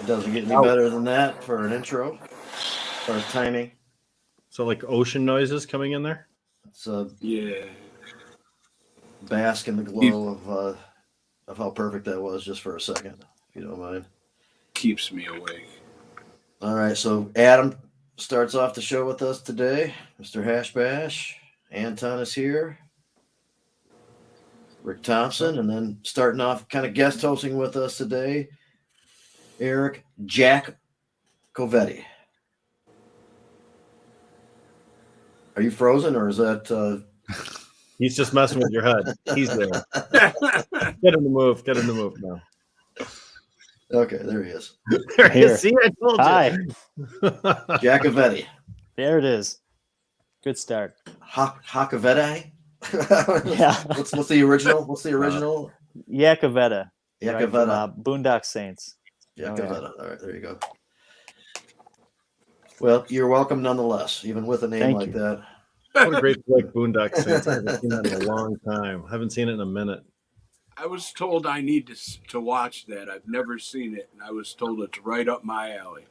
It doesn't get any better than that for an intro. As far as timing, So like ocean noises coming in there. it's Yeah. bask in the glow of how perfect that was just for a second, if you don't mind. Keeps me awake. All right, so Adam starts off the show with us today. Mr. Hash Bash. Anton is here. Rick Thompson, and then starting off kind of guest hosting with us today, Eric Jack Covetti. Are you frozen, or is that? He's just messing with your head. He's there. Get him to move. Get him to move now. Okay, there he is. There he is. See, I told you. Hi. Jack Covetti. There it is. Good start. Hakaveti? Yeah. What's the original? What's the original? Yakavetta. Yakavetta. Right, Boondock Saints. Yakavetta. All right, there you go. Well, you're welcome nonetheless, even with a name Thank like you. that. What a great like Boondock Saints. I haven't seen that in a long time. I haven't seen it in a minute. I was told I need to watch that. I've never seen it, and I was told it's right up my alley.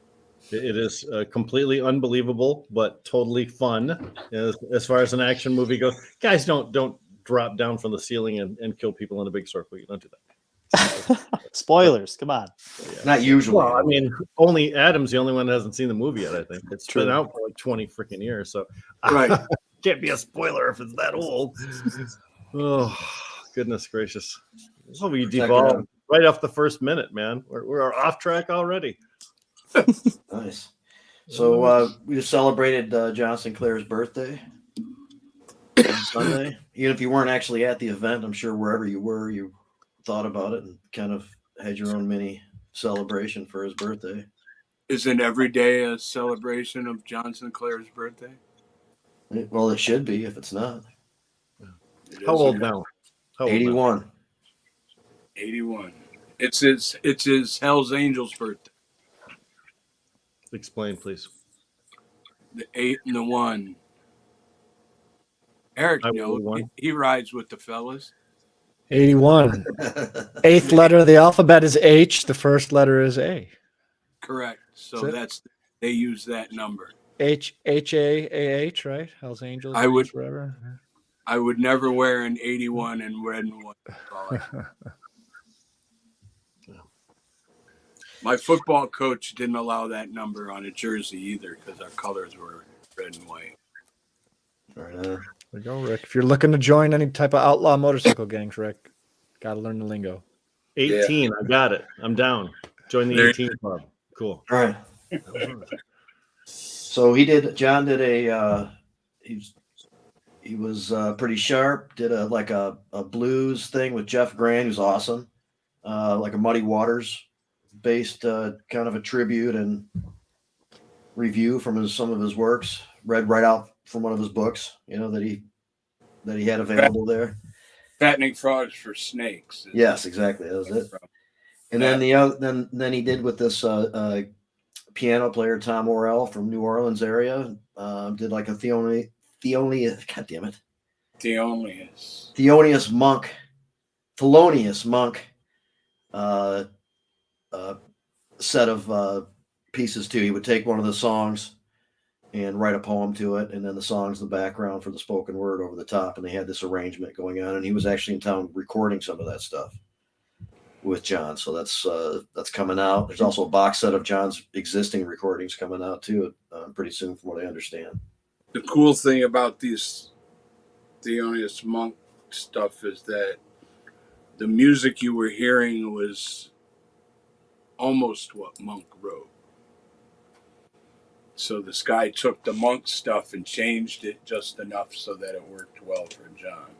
It is completely unbelievable, but totally fun as far as an action movie goes. Guys, don't drop down from the ceiling and kill people in a big circle. You don't do that. Spoilers. Come on. Yeah. Not usually. Well, I mean, only Adam's the only one that hasn't seen the movie yet. I think it's been out for like 20 freaking years, so Right. can't be a spoiler if it's that old. Oh, goodness gracious! So we devolved right off the first minute, man. We're off track already. Nice. So we just celebrated John Sinclair's birthday on Sunday. Even if you weren't actually at the event, I'm sure wherever you were, you thought about it and kind of had your own mini celebration for his birthday. Isn't every day a celebration of John Sinclair's birthday? Well, it should be if it's not. How old now? How old 81. now? 81. It's his Hell's Angels birthday. Explain, please. The 8 and the 1. Eric knows. He rides with the fellas. 81. Eighth letter of the alphabet is H. The first letter is A. Correct. So they use that number. H-A-A-H, right? Hell's Angels. Forever. I would never wear an 81 in red and white. My football coach didn't allow that number on a jersey either because our colors were red and white. Right. There you go, Rick. If you're looking to join any type of outlaw motorcycle gangs, Rick, got to learn the lingo. 18. I got it. I'm down. Join the 18 club. Cool. All right. So John did he was pretty sharp, did a blues thing with Jeff Grand, who's awesome. Like a Muddy Waters based kind of a tribute and review from some of his works, read right out from one of his books, that he had available there. Fattening Frogs for Snakes. Yes, exactly. That was it. And then he did with this piano player Tom Orell from New Orleans area, did like a Thelonious Monk set of pieces too. He would take one of the songs and write a poem to it, and then the song's the background for the spoken word over the top, and they had this arrangement going on, and he was actually in town recording some of that stuff with John. So that's coming out. There's also a box set of John's existing recordings coming out too pretty soon, from what I understand. The cool thing about these Thelonious Monk stuff is that the music you were hearing was almost what Monk wrote. So this guy took the Monk stuff and changed it just enough so that it worked well for John.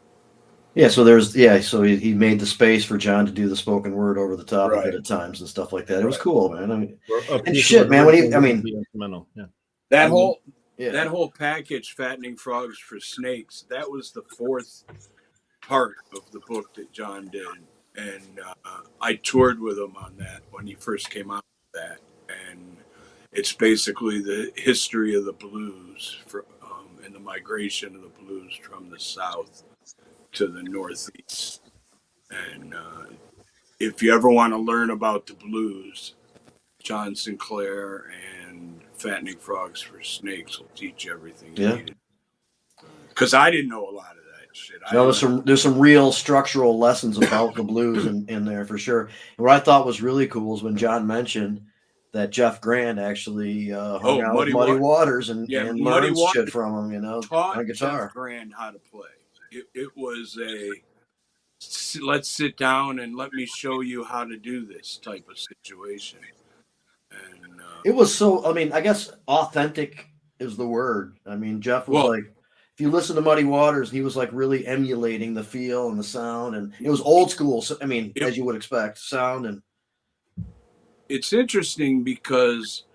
Yeah, so he made the space for John to do the spoken word over the top of it at times and stuff like that. It was cool, man. I mean, and shit, man. That whole package, Fattening Frogs for Snakes, that was the fourth part of the book that John did, and I toured with him on that when he first came out with that, and it's basically the history of the blues and the migration of the blues from the South to the Northeast. And if you ever want to learn about the blues, John Sinclair and Fattening Frogs for Snakes will teach you everything you Yeah. need. Because I didn't know a lot of that shit. No, there's some real structural lessons about the blues in there for sure. And what I thought was really cool is when John mentioned that Jeff Grant actually hung out with Muddy Waters and learned shit from him, you know, taught on guitar. Jeff Grant how to play. It was let's sit down and let me show you how to do this type of situation. And it was so, I mean, I guess authentic is the word. I mean, Jeff was like, if you listen to Muddy Waters, he was like really emulating the feel and the sound, and it was old school. So, I mean, as you would expect, sound. And it's interesting because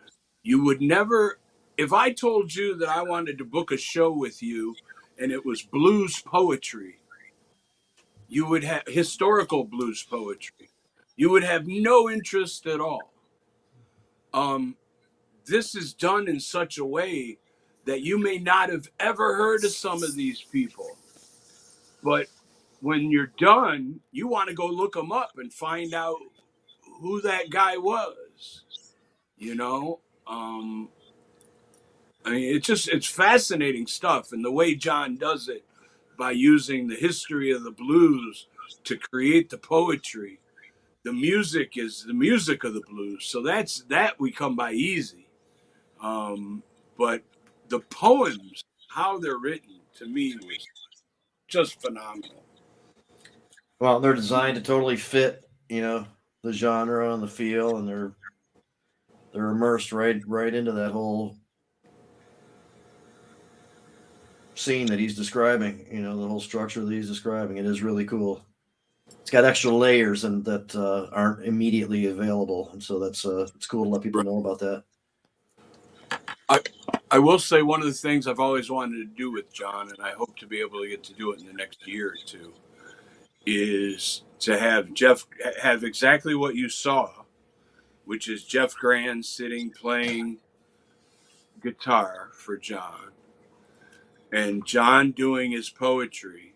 you would never, if I told you that I wanted to book a show with you and it was blues poetry, you would have historical blues poetry. You would have no interest at all. This is done in such a way that you may not have ever heard of some of these people. But when you're done, you want to go look them up and find out who that guy was. You know? I mean, it's fascinating stuff. And the way John does it by using the history of the blues to create the poetry. The music is the music of the blues. So that we come by easy. But the poems, how they're written, to me was just phenomenal. Well, they're designed to totally fit, you know, the genre and the feel, and they're immersed right into that whole scene that he's describing. You know, the whole structure that he's describing. It is really cool. It's got extra layers and that aren't immediately available, and so that's it's cool to let people know about that. I will say one of the things I've always wanted to do with John, and I hope to be able to get to do it in the next year or two, is to have Jeff have exactly what you saw, which is Jeff Grant sitting playing guitar for John, and John doing his poetry.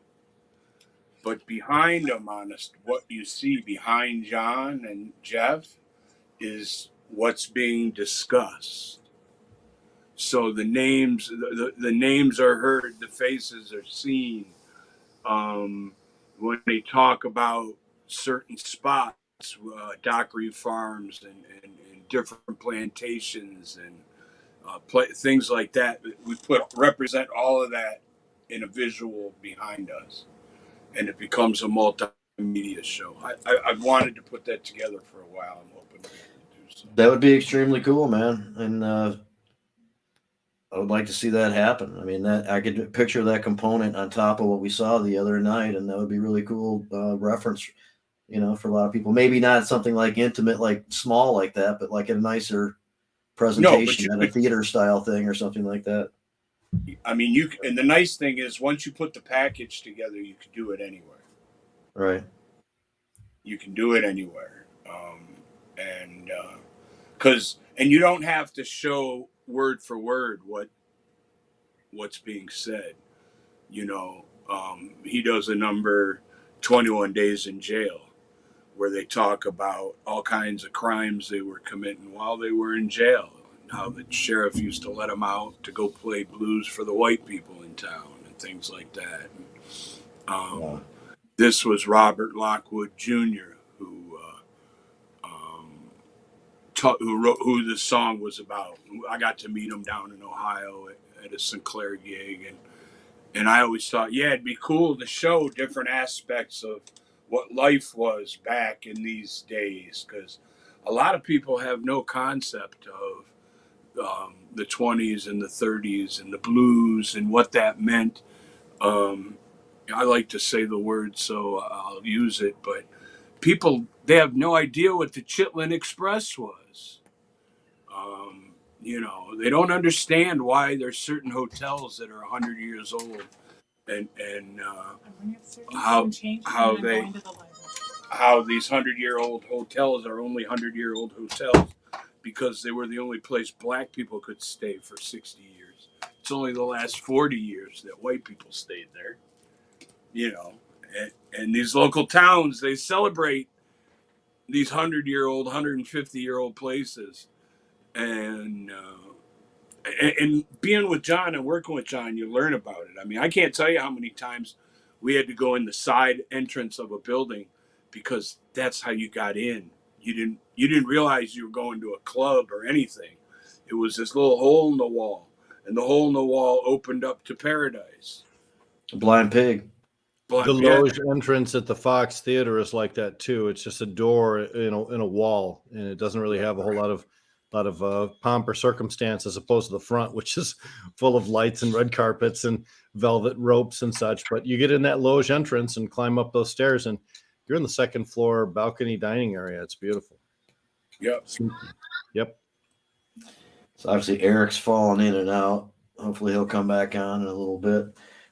But behind them, honest, what you see behind John and Jeff is what's being discussed. So the names, the names are heard, the faces are seen. When they talk about certain spots, Dockery Farms and different plantations and things like that, we represent all of that in a visual behind us, and it becomes a multimedia show. I've wanted to put that together for a while. I'm hoping to be able to do so. That would be extremely cool, man, and I would like to see that happen. I mean, that I could picture that component on top of what we saw the other night, and that would be really cool reference, you know, for a lot of people. Maybe not something like intimate, like small like that, but like a nicer presentation at a theater style thing or something like that. I mean, and the nice thing is once you put the package together, you can do it anywhere. Right. You can do it anywhere. And you don't have to show word for word what's being said. You know, he does a number 21 Days in Jail where they talk about all kinds of crimes they were committing while they were in jail. How the sheriff used to let them out to go play blues for the white people in town and things like that. Wow. This was Robert Lockwood Jr. who the song was about. I got to meet him down in Ohio at a Sinclair gig, and I always thought, yeah, it'd be cool to show different aspects of what life was back in these days, because a lot of people have no concept of the 20s and the 30s and the blues and what that meant. I like to say the word, so I'll use it, but people, they have no idea what the Chitlin Express was. You know, they don't understand why there's certain hotels that are 100 years old, and how these 100-year-old hotels are only 100-year-old hotels because they were the only place black people could stay for 60 years. It's only the last 40 years that white people stayed there. You know, and these local towns, they celebrate these 100-year-old, 150-year-old places, and being with John and working with John, you learn about it. I mean, I can't tell you how many times we had to go in the side entrance of a building because that's how you got in. You didn't realize you were going to a club or anything. It was this little hole in the wall, and the hole in the wall opened up to paradise. Blind Pig. But The loge entrance at the Fox Theater is like that too. It's just a door, in a wall, and it doesn't really have a whole lot of pomp or circumstance as opposed to the front, which is full of lights and red carpets and velvet ropes and such. But you get in that loge entrance and climb up those stairs, and you're in the second floor balcony dining area. It's beautiful. Yep. Yep. So obviously Eric's fallen in and out. Hopefully he'll come back on in a little bit.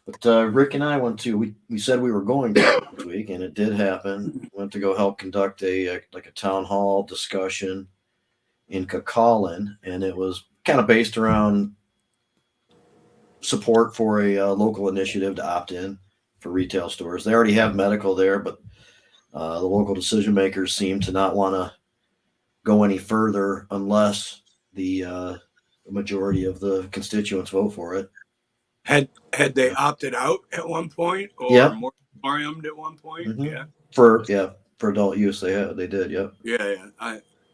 But Rick and I went to, we said we were going to this week, and it did happen. Went to go help conduct a town hall discussion in Cucaulin, and it was kind of based around support for a local initiative to opt in for retail stores. They already have medical there, but the local decision makers seem to not want to go any further unless the majority of the constituents vote for it. Had they opted out at one point, or moratoriumed at one point? Mm-hmm. For adult use, they did. Yep. Yeah.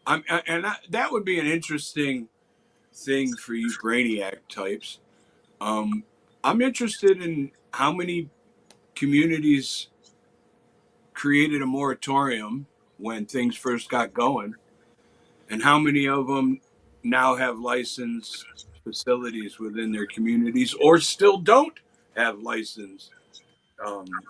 That would be an interesting thing for you brainiac types. I'm interested in how many communities created a moratorium when things first got going, and how many of them now have licensed facilities within their communities or still don't have licensed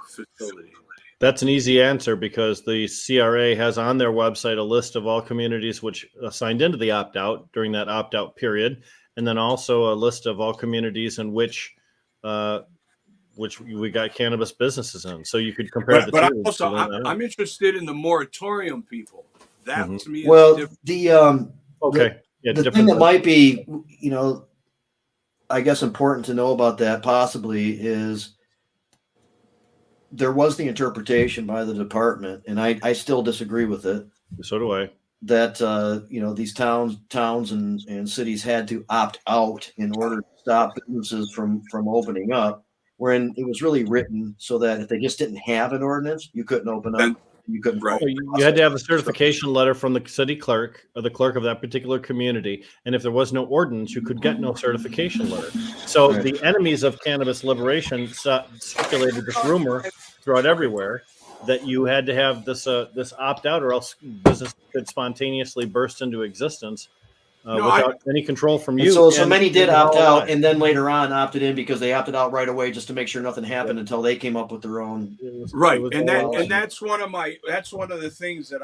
facilities. That's an easy answer because the CRA has on their website a list of all communities which signed into the opt-out during that opt-out period, and then also a list of all communities in which we got cannabis businesses in. So you could compare the two. But also, I'm interested in the moratorium people. That to me is different. The thing that might be, I guess important to know about that possibly is there was the interpretation by the department, and I still disagree with it. So do I. That these towns and cities had to opt out in order to stop businesses from opening up, when it was really written so that if they just didn't have an ordinance, you couldn't open up. You couldn't. Right. You had to have a certification letter from the city clerk or the clerk of that particular community, and if there was no ordinance, you could get no certification letter. So the enemies of cannabis liberation circulated this rumor throughout everywhere that you had to have this opt out, or else business could spontaneously burst into existence without any control from you. So many did opt out, and then later on opted in because they opted out right away just to make sure nothing happened until they came up with their own. That's one of the things that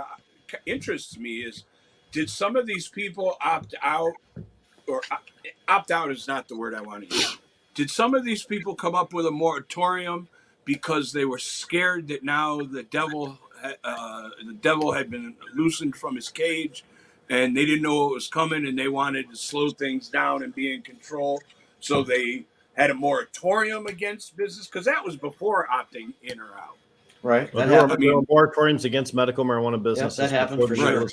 interests me is, did some of these people opt out, or opt out is not the word I want to use. Did some of these people come up with a moratorium because they were scared that now the devil had been loosened from his cage, and they didn't know what was coming, and they wanted to slow things down and be in control, so they had a moratorium against business? Because that was before opting in or out. Right. Well, there were moratoriums against medical marijuana businesses. That happened for sure.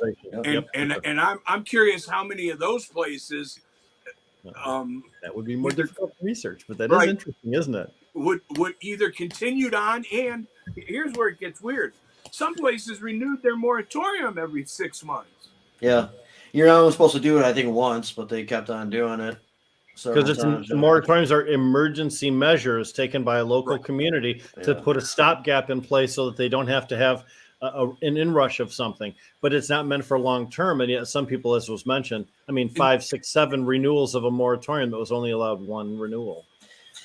And I'm curious how many of those places. That would be more difficult to research, but that is interesting, isn't it? Would either continued on, and here's where it gets weird. Some places renewed their moratorium every 6 months. Yeah, you're not supposed to do it, I think, once, but they kept on doing it. Because the moratoriums are emergency measures taken by a local community to put a stopgap in place so that they don't have to have an inrush of something. But it's not meant for long term, and yet some people, as was mentioned, 5, 6, 7 renewals of a moratorium that was only allowed one renewal.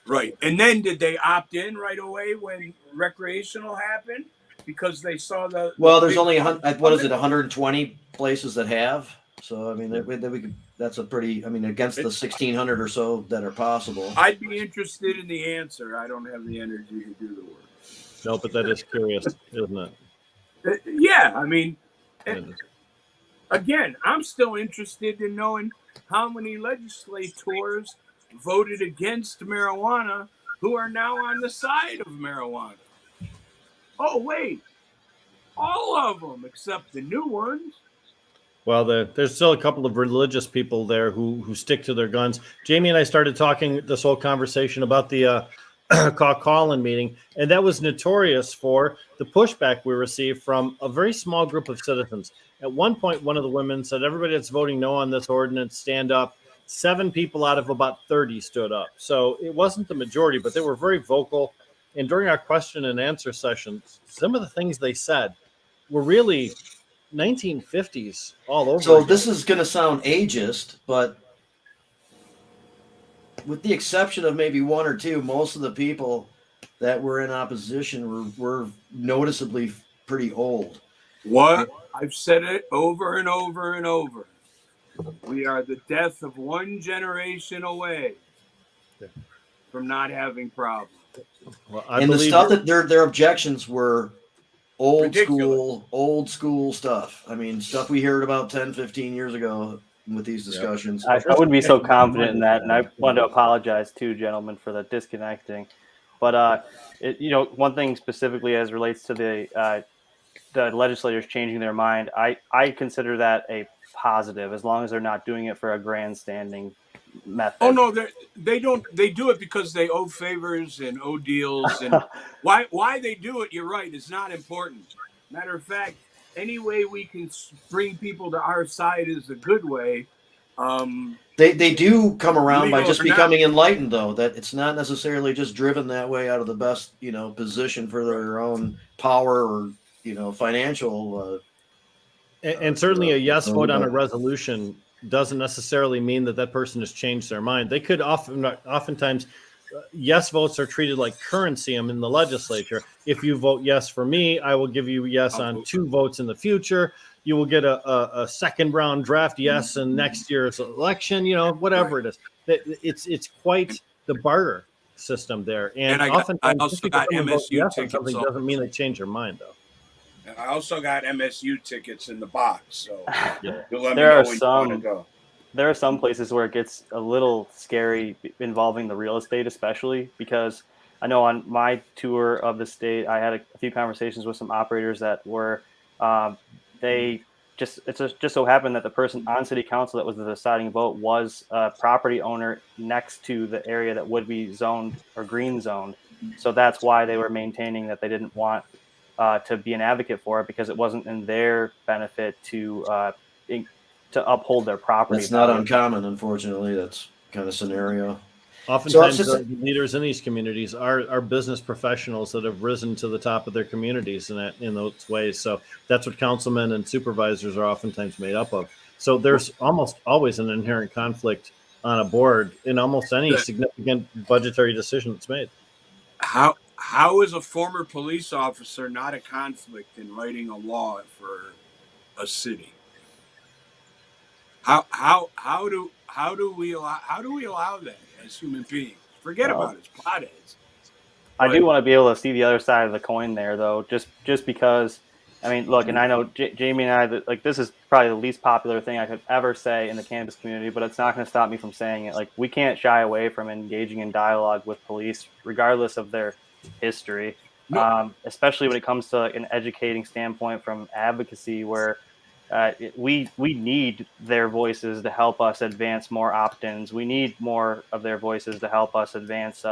Right, and then did they opt in right away when recreational happened? Because they saw there's only 120 places that have. So that's a pretty. Against the 1,600 or so that are possible. I'd be interested in the answer. I don't have the energy to do the work. No, but that is curious, isn't it? Yeah, again, I'm still interested in knowing how many legislators voted against marijuana who are now on the side of marijuana. Oh, wait. All of them, except the new ones. Well, there's still a couple of religious people there who stick to their guns. Jamie and I started talking this whole conversation about the call-in meeting, and that was notorious for the pushback we received from a very small group of citizens. At one point, one of the women said, "Everybody that's voting no on this ordinance, stand up." 7 people out of about 30 stood up. So it wasn't the majority, but they were very vocal. And during our question and answer sessions, some of the things they said were really 1950s all over. So again. this is going to sound ageist, but with the exception of maybe one or two, most of the people that were in opposition were noticeably pretty old. What? I've said it over and over and over. We are the death of one generation away from not having problems. Well, And the stuff that their objections were old school stuff. I mean, stuff we heard about 10, 15 years ago with these discussions. I wouldn't be so confident in that, and I wanted to apologize too, gentlemen, for the disconnecting. But one thing specifically as relates to the legislators changing their mind, I consider that a positive, as long as they're not doing it for a grandstanding method. Oh no, they don't. They do it because they owe favors and owe deals, and why they do it. You're right. It's not important. Matter of fact, any way we can bring people to our side is a good way. They do come around by just becoming not. enlightened, though. That it's not necessarily just driven that way out of the best position for their own power or financial. And certainly a yes vote on a resolution doesn't necessarily mean that person has changed their mind. They could oftentimes yes votes are treated like currency in the legislature. If you vote yes for me, I will give you yes on 2 votes in the future. You will get a second round draft yes in next year's election, whatever it is. It's quite the barter system there. And I also got MSU tickets. Something doesn't mean they change their mind, though. And I also got MSU tickets in the box, so you'll let me There know are when you want to go. There are some places where it gets a little scary involving the real estate, especially because I know on my tour of the state, I had a few conversations with some operators that were it just so happened that the person on city council that was the deciding vote was a property owner next to the area that would be zoned or green zoned. So that's why they were maintaining that they didn't want to be an advocate for it, because it wasn't in their benefit to uphold their property. It's not uncommon, unfortunately. That's kind of scenario. Oftentimes, the leaders in these communities are business professionals that have risen to the top of their communities in those ways. So that's what councilmen and supervisors are oftentimes made up of. So there's almost always an inherent conflict on a board in almost any significant budgetary decision that's made. How is a former police officer not a conflict in writing a law for a city? How do we allow that as human beings? Forget about his potheads. I do want to be able to see the other side of the coin there, though, just because. I mean, look, and I know Jamie and I, this is probably the least popular thing I could ever say in the cannabis community, but it's not going to stop me from saying it. Like, we can't shy away from engaging in dialogue with police, regardless of their history, especially when it comes to an educating standpoint from advocacy, where we need their voices to help us advance more opt-ins. We need more of their voices to help us advance.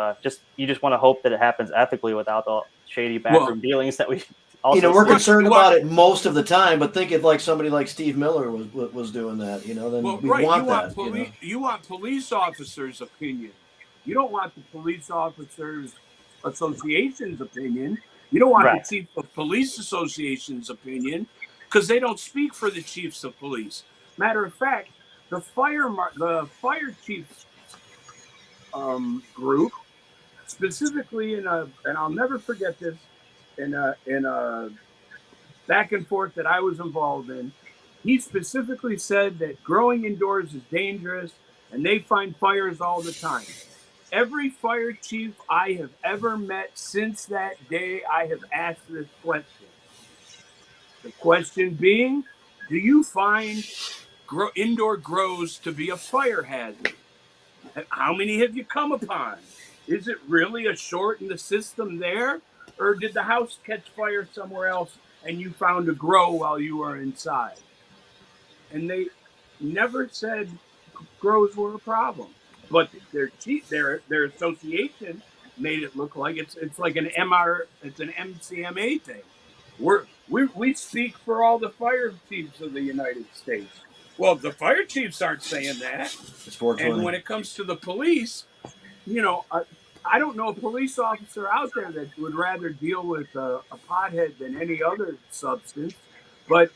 You just want to hope that it happens ethically without the shady backroom dealings that we. Also we're concerned about it most of the time, but think if somebody like Steve Miller was doing that, then we want that. You want police officers' opinion. You don't want the police officers' association's opinion. You don't want the chief of police association's opinion, because they don't speak for the chiefs of police. Matter of fact, the fire chiefs group, specifically and I'll never forget this, in a back and forth that I was involved in, he specifically said that growing indoors is dangerous and they find fires all the time. Every fire chief I have ever met since that day, I have asked this question. The question being, do you find indoor grows to be a fire hazard? How many have you come upon? Is it really a short in the system there? Or did the house catch fire somewhere else and you found a grow while you were inside. And they never said grows were a problem. But their association made it look like it's like an MCMA thing. We speak for all the fire chiefs of the United States. Well, the fire chiefs aren't saying that. It's 420. And when it comes to the police, I don't know a police officer out there that would rather deal with a pothead than any other substance, but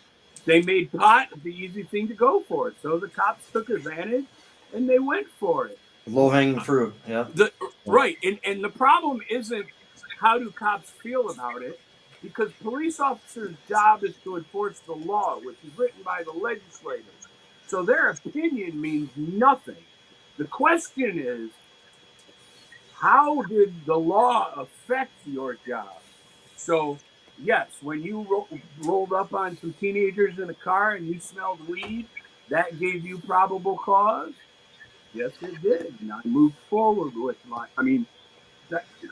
they made pot the easy thing to go for. So the cops took advantage and they went for it. Low-hanging fruit, yeah. Right. And the problem isn't how do cops feel about it, because police officers' job is to enforce the law, which is written by the legislators. So their opinion means nothing. The question is, how did the law affect your job? So, yes, when you rolled up on some teenagers in a car and you smelled weed, that gave you probable cause? Yes, it did. And I moved forward with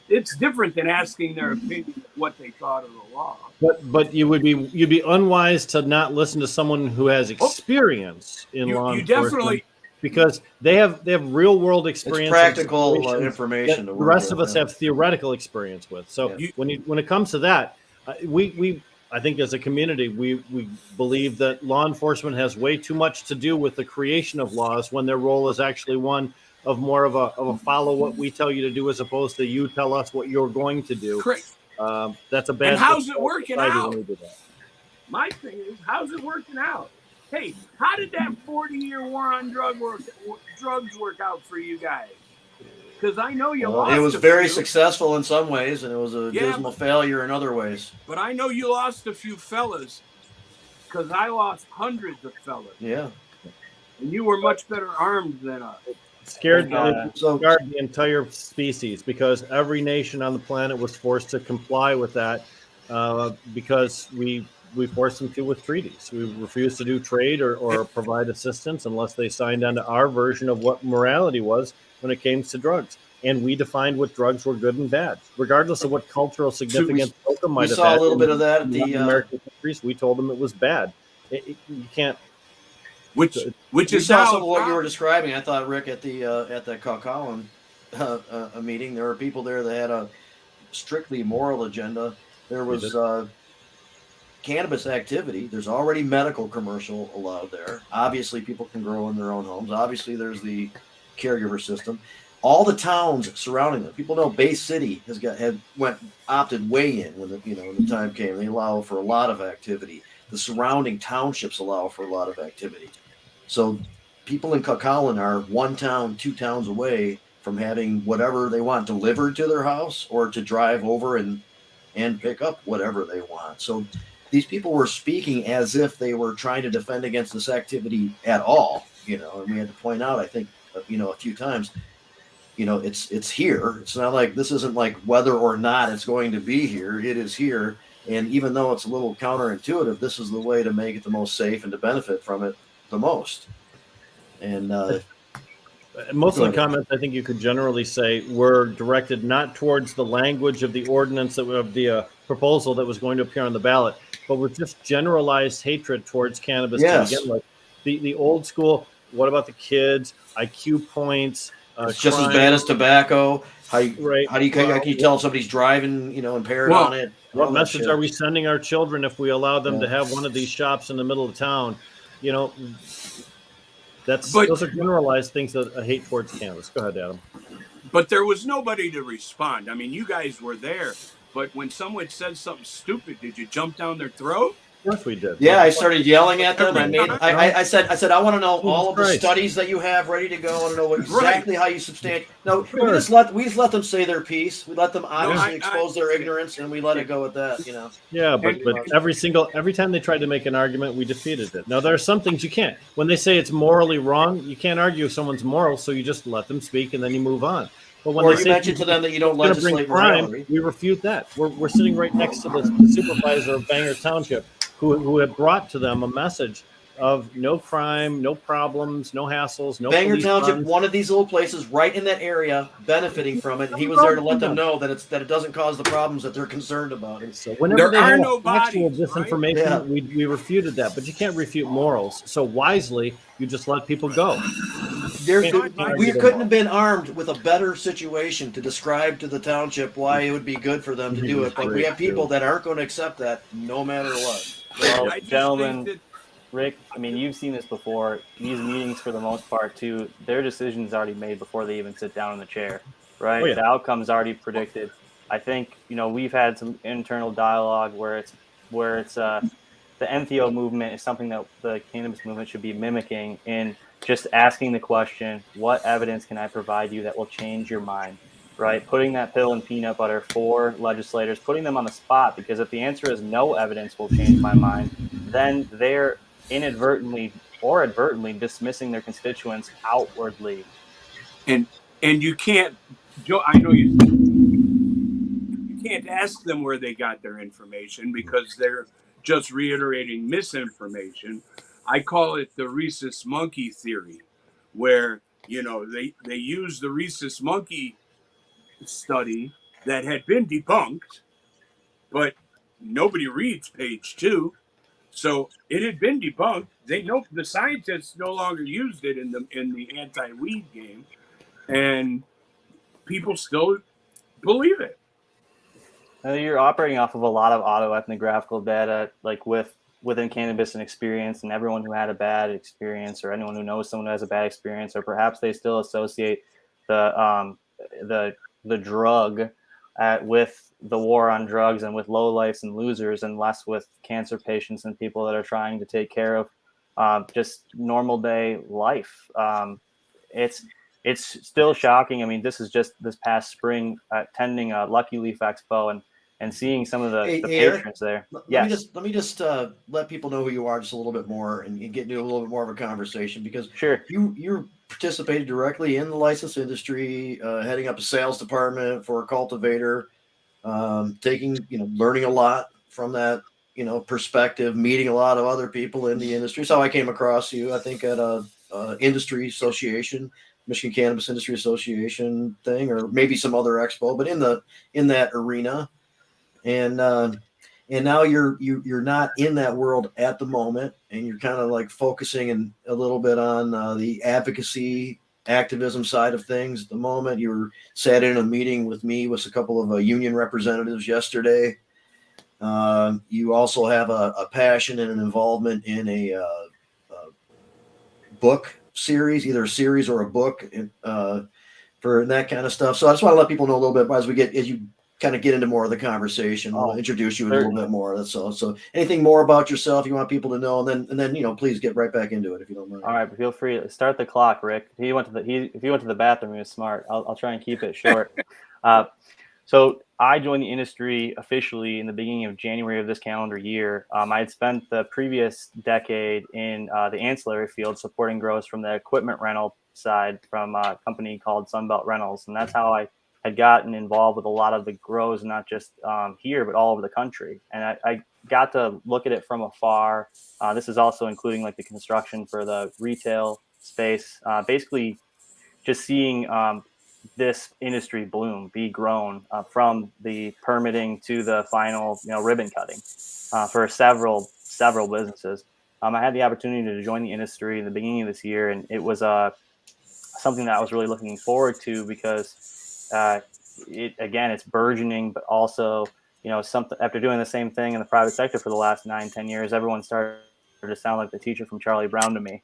it's different than asking their opinion of what they thought of the law. But you'd be unwise to not listen to someone who has experience in law enforcement. You definitely, because they have real world experience. It's practical information. The rest of us have theoretical experience with. So when it comes to that, we I think as a community we believe that law enforcement has way too much to do with the creation of laws when their role is actually one of more of a follow what we tell you to do as opposed to you tell us what you're going to do. Correct. That's a bad. And how's it working out? My thing is, how's it working out? Hey, how did that 40-year war on drugs work out for you guys? Because I know you lost. It was very successful in some ways, and it was a dismal failure in other ways. But I know you lost a few fellas, because I lost hundreds of fellas. Yeah. And you were much better armed than us. Scared the entire species, because every nation on the planet was forced to comply with that because we forced them to with treaties. We refused to do trade or provide assistance unless they signed on to our version of what morality was when it came to drugs. And we defined what drugs were good and bad, regardless of what cultural significance Oka might have had. We saw a little bit of that at the American countries. We told them it was bad. You can't. Which is saw some of what you were describing. I thought, Rick, at the Colin meeting, there were people there that had a strictly moral agenda. There was cannabis activity. There's already medical commercial allowed there. Obviously, people can grow in their own homes. Obviously, there's the caregiver system. All the towns surrounding them. People know Bay City opted way in when the time came. They allow for a lot of activity. The surrounding townships allow for a lot of activity. So people in Cucaulin are 1 town, 2 towns away from having whatever they want delivered to their house or to drive over and pick up whatever they want. So these people were speaking as if they were trying to defend against this activity at all, and we had to point out, I think, a few times, it's here. It's not like this isn't like whether or not it's going to be here. It is here. And even though it's a little counterintuitive, this is the way to make it the most safe and to benefit from it the most. And most of the comments, I think you could generally say, were directed not towards the language of the ordinance of the proposal that was going to appear on the ballot, but with just generalized hatred towards cannabis. Yes. To begin with. The old school, what about the kids, IQ points, it's just as bad as tobacco. How can you tell somebody's driving, impaired on it? What message are we sending our children if we allow them to have one of these shops in the middle of town? Those are generalized things that I hate towards cannabis. Go ahead, Adam. But there was nobody to respond. I mean, you guys were there, but when someone said something stupid, did you jump down their throat? Of course we did. Yeah, I started yelling at them. I said, I want to know all of the studies that you have ready to go. I want to know exactly how you substantiate. No, we just let them say their piece. We let them honestly expose their ignorance, and we let it go at that. Yeah, but every time they tried to make an argument, we defeated it. Now there are some things you can't. When they say it's morally wrong, you can't argue someones moral, so you just let them speak and then you move on. But when you mention to them that you don't legislate morality, we refute that. We're sitting right next to the supervisor of Bangor Township, who had brought to them a message of no crime, no problems, no hassles, no Bangor police Township runs. wanted these little places right in that area benefiting from it, and he was there to let them know that it doesn't cause the problems that they're concerned about. So whenever There they are had no actual bodies, right? disinformation, Yeah. we refuted that. But you can't refute morals. So wisely, you just let people go. We Can't couldn't have been armed with a better situation to describe to the township why it would be good for them to do it. But we have people that aren't going to accept that no matter what. Well, I just gentlemen, think that Rick, I mean, you've seen this before. These meetings, for the most part, too, their decision's already made before they even sit down in the chair, right? Oh, yeah. The outcome's already predicted. I think, we've had some internal dialogue where it's the MTO movement is something that the cannabis movement should be mimicking in just asking the question, what evidence can I provide you that will change your mind, right? Putting that pill in peanut butter for legislators, putting them on the spot, because if the answer is no evidence will change my mind, then they're inadvertently or advertently dismissing their constituents outwardly. and you can't, Joe. I know you can't ask them where they got their information because they're just reiterating misinformation. I call it the rhesus monkey theory, where they use the rhesus monkey study that had been debunked, but nobody reads page 2. So it had been debunked. They know the scientists no longer used it in the anti-weed game, and people still believe it. You're operating off of a lot of autoethnographical data, like within cannabis and experience, and everyone who had a bad experience, or anyone who knows someone who has a bad experience, or perhaps they still associate the drug with the war on drugs and with lowlifes and losers, and less with cancer patients and people that are trying to take care of just normal day life. It's still shocking. I mean, this is just this past spring attending a Lucky Leaf Expo and seeing some of the patrons there. Let me just let people know who you are just a little bit more and get into a little bit more of a conversation, because sure, you participated directly in the license industry, heading up a sales department for a cultivator, learning a lot from that perspective, meeting a lot of other people in the industry. So I came across you, I think, at a industry association, Michigan Cannabis Industry Association thing, or maybe some other expo, but in that arena. And now you're not in that world at the moment, and you're kind of like focusing a little bit on the advocacy activism side of things at the moment. You sat in a meeting with me with a couple of union representatives yesterday. You also have a passion and an involvement in a book series, either a series or a book, for that kind of stuff. So I just want to let people know a little bit as you kind of get into more of the conversation. We'll introduce you a little bit more. That's all. So anything more about yourself you want people to know, and then please get right back into it if you don't mind. All right, feel free to start the clock, Rick. If he went to the bathroom, he was smart. I'll try and keep it short. So I joined the industry officially in the beginning of January of this calendar year. I had spent the previous decade in the ancillary field supporting grows from the equipment rental side from a company called Sunbelt Rentals. And that's how I had gotten involved with a lot of the grows, not just here, but all over the country. And I got to look at it from afar. This is also including like the construction for the retail space, basically just seeing this industry be grown from the permitting to the final, ribbon cutting for several businesses. I had the opportunity to join the industry in the beginning of this year, and it was something that I was really looking forward to because it's burgeoning, but also, something after doing the same thing in the private sector for the last 9-10 years, everyone started to sound like the teacher from Charlie Brown to me.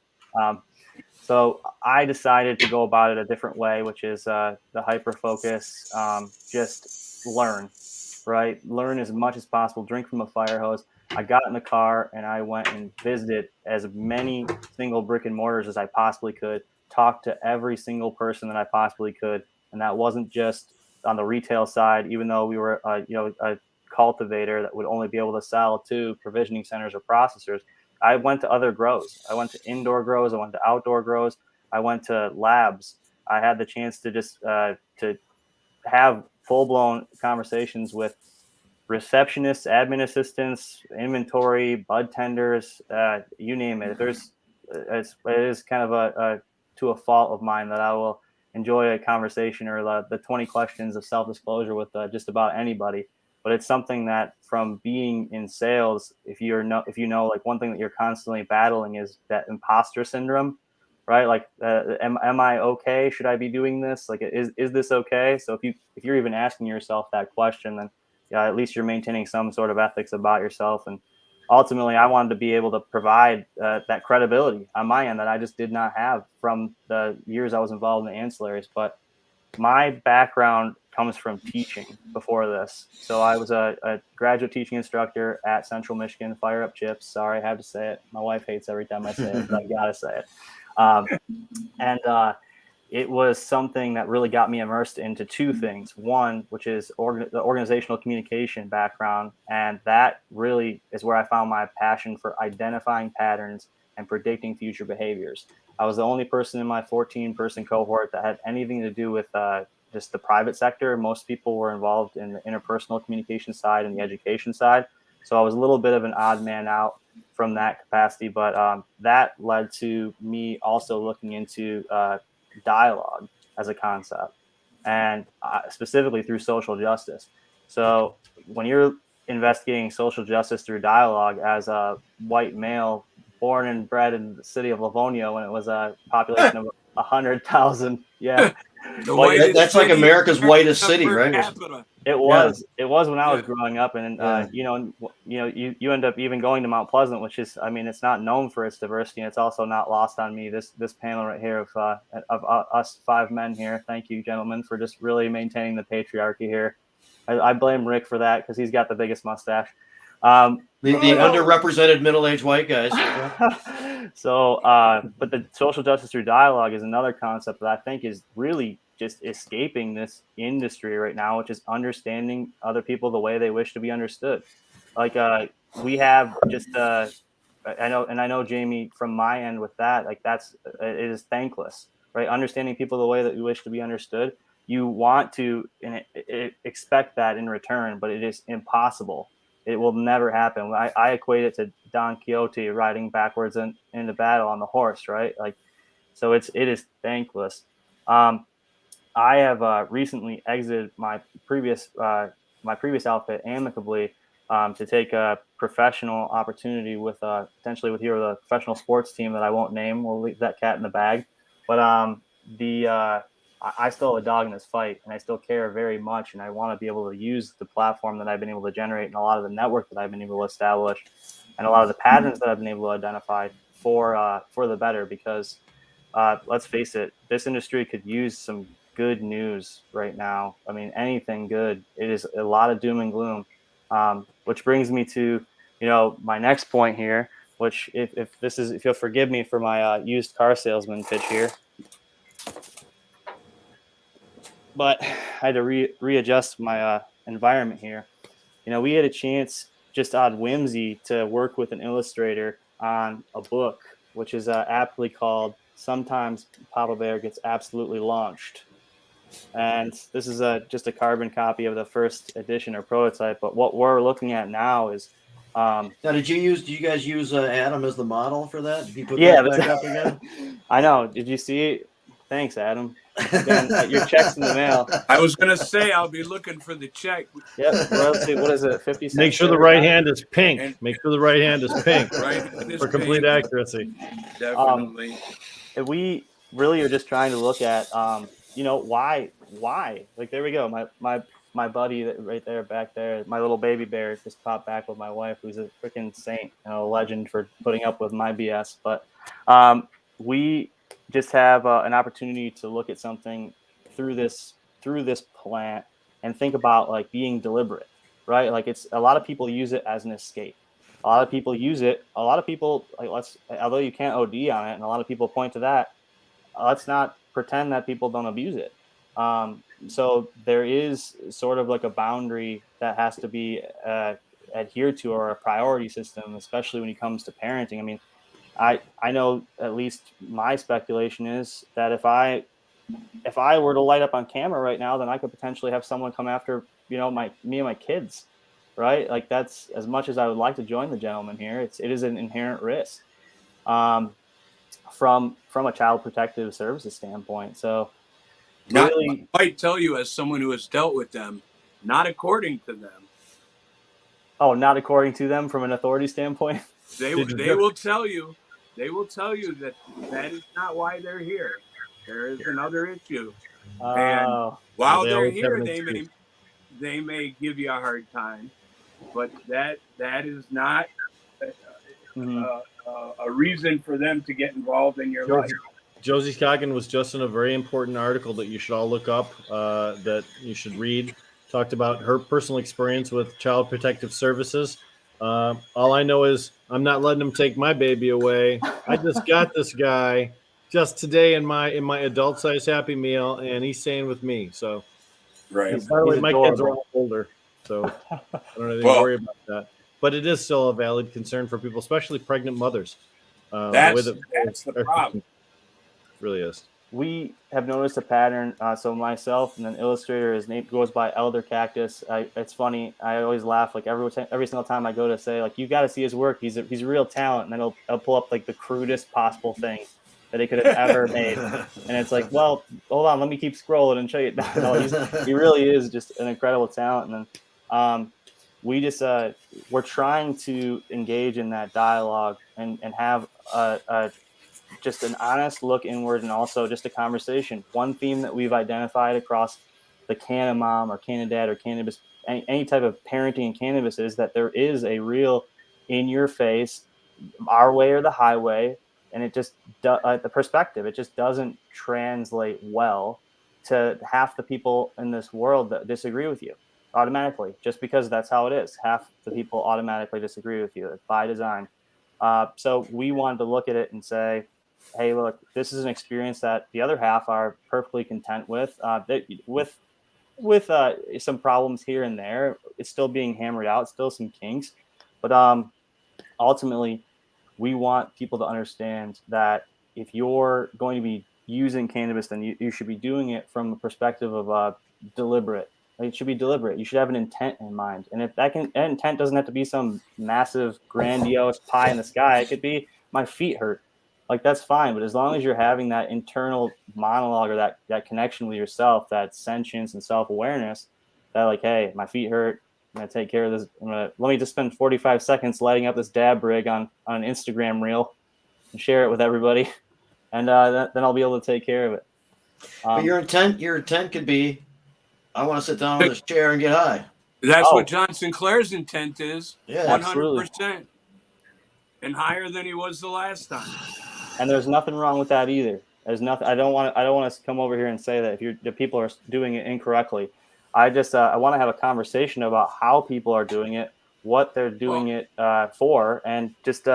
So I decided to go about it a different way, which is the hyper focus, just learn, right? Learn as much as possible, drink from a fire hose. I got in the car and I went and visited as many single brick and mortars as I possibly could, talked to every single person that I possibly could. And that wasn't just on the retail side, even though we were, a cultivator that would only be able to sell to provisioning centers or processors. I went to other grows. I went to indoor grows. I went to outdoor grows. I went to labs. I had the chance to just to have full-blown conversations with receptionists, admin assistants, inventory, bud tenders, you name it. It is kind of to a fault of mine that I will enjoy a conversation or the 20 questions of self-disclosure with just about anybody. But it's something that from being in sales, if you know, like one thing that you're constantly battling is that imposter syndrome, right? Like, am I okay? Should I be doing this? Like, is this okay? So if you're even asking yourself that question, then yeah, at least you're maintaining some sort of ethics about yourself. And ultimately, I wanted to be able to provide that credibility on my end that I just did not have from the years I was involved in the ancillaries. But my background comes from teaching before this. So I was a graduate teaching instructor at Central Michigan. Fire up chips. Sorry, I have to say it. My wife hates every time I say it, but I gotta say it. It was something that really got me immersed into two things. One, which is the organizational communication background. And that really is where I found my passion for identifying patterns and predicting future behaviors. I was the only person in my 14-person cohort that had anything to do with just the private sector. Most people were involved in the interpersonal communication side and the education side. So I was a little bit of an odd man out from that capacity. But that led to me also looking into dialogue as a concept, and specifically through social justice. So when you're investigating social justice through dialogue as a white male born and bred in the city of Livonia when it was a population of 100,000, yeah, that's like America's whitest city, right? It was when I was growing up, and you end up even going to Mount Pleasant, which is, I mean, it's not known for its diversity, and it's also not lost on me. This panel right here of us five men here. Thank you, gentlemen, for just really maintaining the patriarchy here. I blame Rick for that because he's got the biggest mustache. The underrepresented middle-aged white guys. So, but the social justice through dialogue is another concept that I think is really just escaping this industry right now, which is understanding other people the way they wish to be understood. Like, we have just, I know Jamie, from my end with that, like it is thankless, right? Understanding people the way that you wish to be understood. You want to expect that in return, but it is impossible. It will never happen. I equate it to Don Quixote riding backwards into battle on the horse, right? Like, so it is thankless. I have recently exited my previous outfit amicably to take a professional opportunity with potentially with the professional sports team that I won't name. We'll leave that cat in the bag. But I still have a dog in this fight, and I still care very much, and I want to be able to use the platform that I've been able to generate and a lot of the network that I've been able to establish and a lot of the patterns that I've been able to identify for the better, because let's face it, this industry could use some good news right now. I mean, anything good. It is a lot of doom and gloom, which brings me to, my next point here, which if you'll forgive me for my used car salesman pitch here, but I had to readjust my environment here. We had a chance just on whimsy to work with an illustrator on a book, which is aptly called "Sometimes Papa Bear Gets Absolutely Launched." And this is just a carbon copy of the first edition or prototype. But what we're looking at now is. Now, did you guys use Adam as the model for that? Did you put that back up again? I know. Did you see? Thanks, Adam. Again, your check's in the mail. I was going to say I'll be looking for the check. Yep. What is it? 50 cents. Make sure the right hand is pink. Make sure the right hand is pink for complete accuracy. Definitely. We really are just trying to look at, why? Like, there we go. My buddy right there, back there, my little baby bear just popped back with my wife, who's a freaking saint and a legend for putting up with my BS. But we just have an opportunity to look at something through this plant and think about like being deliberate, right? Like, it's a lot of people use it as an escape. A lot of people use it. A lot of people although you can't OD on it, and a lot of people point to that. Let's not pretend that people don't abuse it. So there is sort of like a boundary that has to be adhered to, or a priority system, especially when it comes to parenting. I mean, I know, at least my speculation is that if I were to light up on camera right now, then I could potentially have someone come after, me and my kids. right? Like that's as much as I would like to join the gentleman here. It is an inherent risk from a child protective services standpoint. So really, I might tell you as someone who has dealt with them, not according to them. Oh, not according to them from an authority standpoint. They will tell you that is not why they're here. There is another issue. And while they're here, they may give you a hard time, but that is not a reason for them to get involved in your life. Josie Scoggin was just in a very important article that you should all look up, that you should read. Talked about her personal experience with Child Protective Services. All I know is I'm not letting him take my baby away. I just got this guy just today in my adult size Happy Meal, and he's staying with me. So, right. By the way, my kids are all older, so I don't have to worry about that. But it is still a valid concern for people, especially pregnant mothers. That's the problem. It really is. We have noticed a pattern. So myself and an illustrator, his name goes by Elder Cactus. It's funny. I always laugh like every single time I go to say like you got to see his work. He's a real talent, and then I'll pull up like the crudest possible thing that he could have ever made, and it's like, well, hold on, let me keep scrolling and show you. No, he really is just an incredible talent, and then we just we're trying to engage in that dialogue and have just an honest look inward, and also just a conversation. One theme that we've identified across the Canamom or Canadad or Cannabis, any type of parenting in cannabis, is that there is a real in your face, our way or the highway. And it just, the perspective, it just doesn't translate well to half the people in this world that disagree with you automatically, just because that's how it is. Half the people automatically disagree with you by design. So we wanted to look at it and say, hey, look, this is an experience that the other half are perfectly content with, with some problems here and there. It's still being hammered out, still some kinks, but ultimately we want people to understand that if you're going to be using cannabis, then you should be doing it from the perspective of deliberate. Like, it should be deliberate. You should have an intent in mind. And if that intent doesn't have to be some massive, grandiose pie in the sky, it could be my feet hurt. Like, that's fine. But as long as you're having that internal monologue or that connection with yourself, that sentience and self-awareness, that like, hey, my feet hurt. I'm going to take care of this. Let me just spend 45 seconds lighting up this dab rig on an Instagram reel and share it with everybody. And then I'll be able to take care of it. But your intent could be, I want to sit down on this chair and get high. That's what John Sinclair's intent is. Yeah, 100%. And higher than he was the last time. And there's nothing wrong with that either. There's nothing. I don't want to come over here and say that if people are doing it incorrectly. I just I want to have a conversation about how people are doing it, what they're doing it for, and just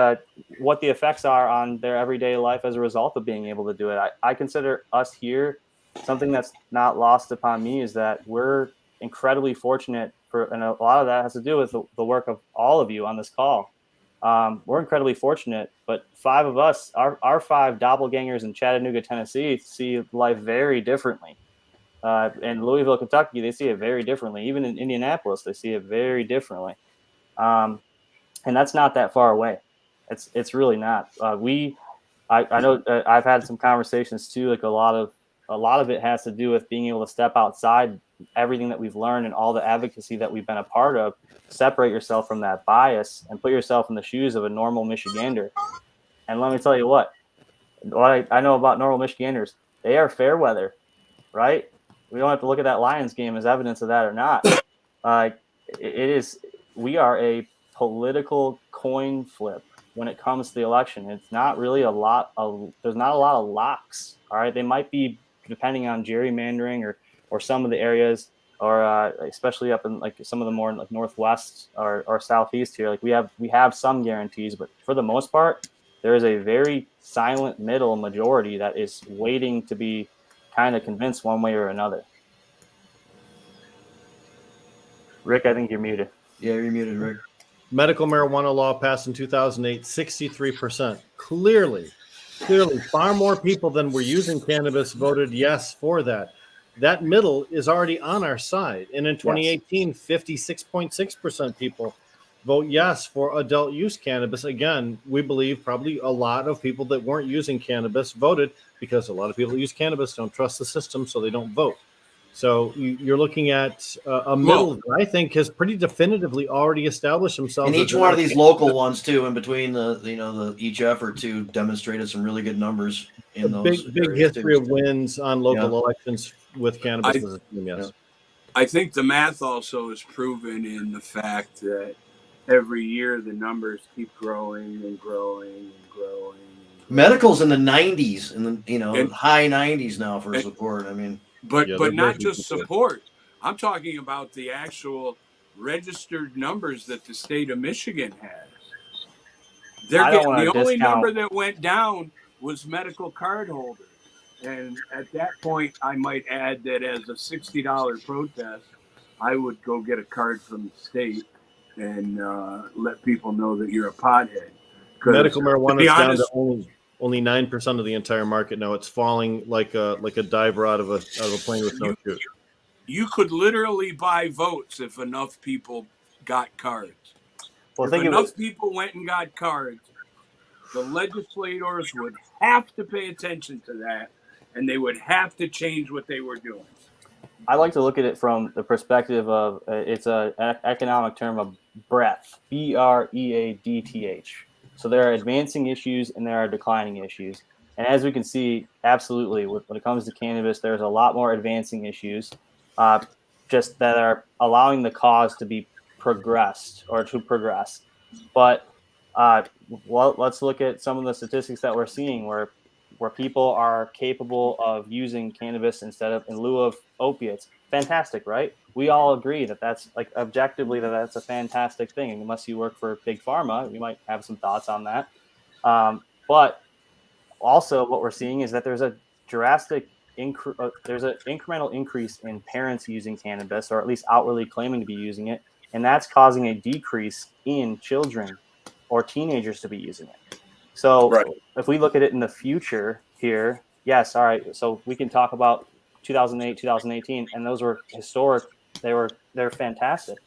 what the effects are on their everyday life as a result of being able to do it. I consider us here, something that's not lost upon me is that we're incredibly fortunate and a lot of that has to do with the work of all of you on this call. We're incredibly fortunate, but 5 of us, our 5 doppelgangers in Chattanooga, Tennessee, see life very differently. In Louisville, Kentucky, they see it very differently. Even in Indianapolis, they see it very differently. And that's not that far away. It's really not. I know I've had some conversations too. Like a lot of it has to do with being able to step outside everything that we've learned and all the advocacy that we've been a part of. Separate yourself from that bias and put yourself in the shoes of a normal Michigander. And let me tell you what I know about normal Michiganders. They are fair weather, right? We don't have to look at that Lions game as evidence of that or not. We are a political coin flip when it comes to the election. It's not really there's not a lot of locks. All right. They might be depending on gerrymandering or some of the areas or especially up in like some of the more like Northwest or Southeast here. Like we have some guarantees, but for the most part, there is a very silent middle majority that is waiting to be kind of convinced one way or another. Rick, I think you're muted. Yeah, you're muted, Rick. Medical marijuana law passed in 2008, 63%. Clearly, far more people than were using cannabis voted yes for that. that middle is already on our side. And in 2018, 56.6% people vote yes for adult use cannabis. Again, we believe probably a lot of people that weren't using cannabis voted because a lot of people that use cannabis don't trust the system, so they don't vote. So you're looking at a middle that I think has pretty definitively already established themselves. And each one of these local ones too, in between the each effort to demonstrated some really good numbers in those big history of wins on local elections with cannabis as a team. Yes. I think the math also is proven in the fact that every year the numbers keep growing and growing and growing. Medical's in the 90s, and high 90s now for support. I mean, but not just support. I'm talking about the actual registered numbers that the state of Michigan has. The only number that went down was medical card holders. And at that point, I might add that as a $60 protest, I would go get a card from the state and let people know that you're a pothead. Medical marijuana is down to only 9% of the entire market now. It's falling like a diver out of a plane with no chute. You could literally buy votes if enough people got cards. If enough people went and got cards, the legislators would have to pay attention to that, and they would have to change what they were doing. I like to look at it from the perspective of it's an economic term of breadth, BREADTH. So there are advancing issues and there are declining issues. And as we can see, absolutely, when it comes to cannabis, there's a lot more advancing issues just that are allowing the cause to be progressed or to progress. But let's look at some of the statistics that we're seeing where people are capable of using cannabis in lieu of opiates. Fantastic, right? We all agree that that's like objectively that's a fantastic thing. And unless you work for Big Pharma, you might have some thoughts on that. But also what we're seeing is that there's a drastic there's an incremental increase in parents using cannabis, or at least outwardly claiming to be using it. And that's causing a decrease in children or teenagers to be using it. So if we look at it in the future here, yes, all right. So we can talk about 2008, 2018, and those were historic. They're fantastic.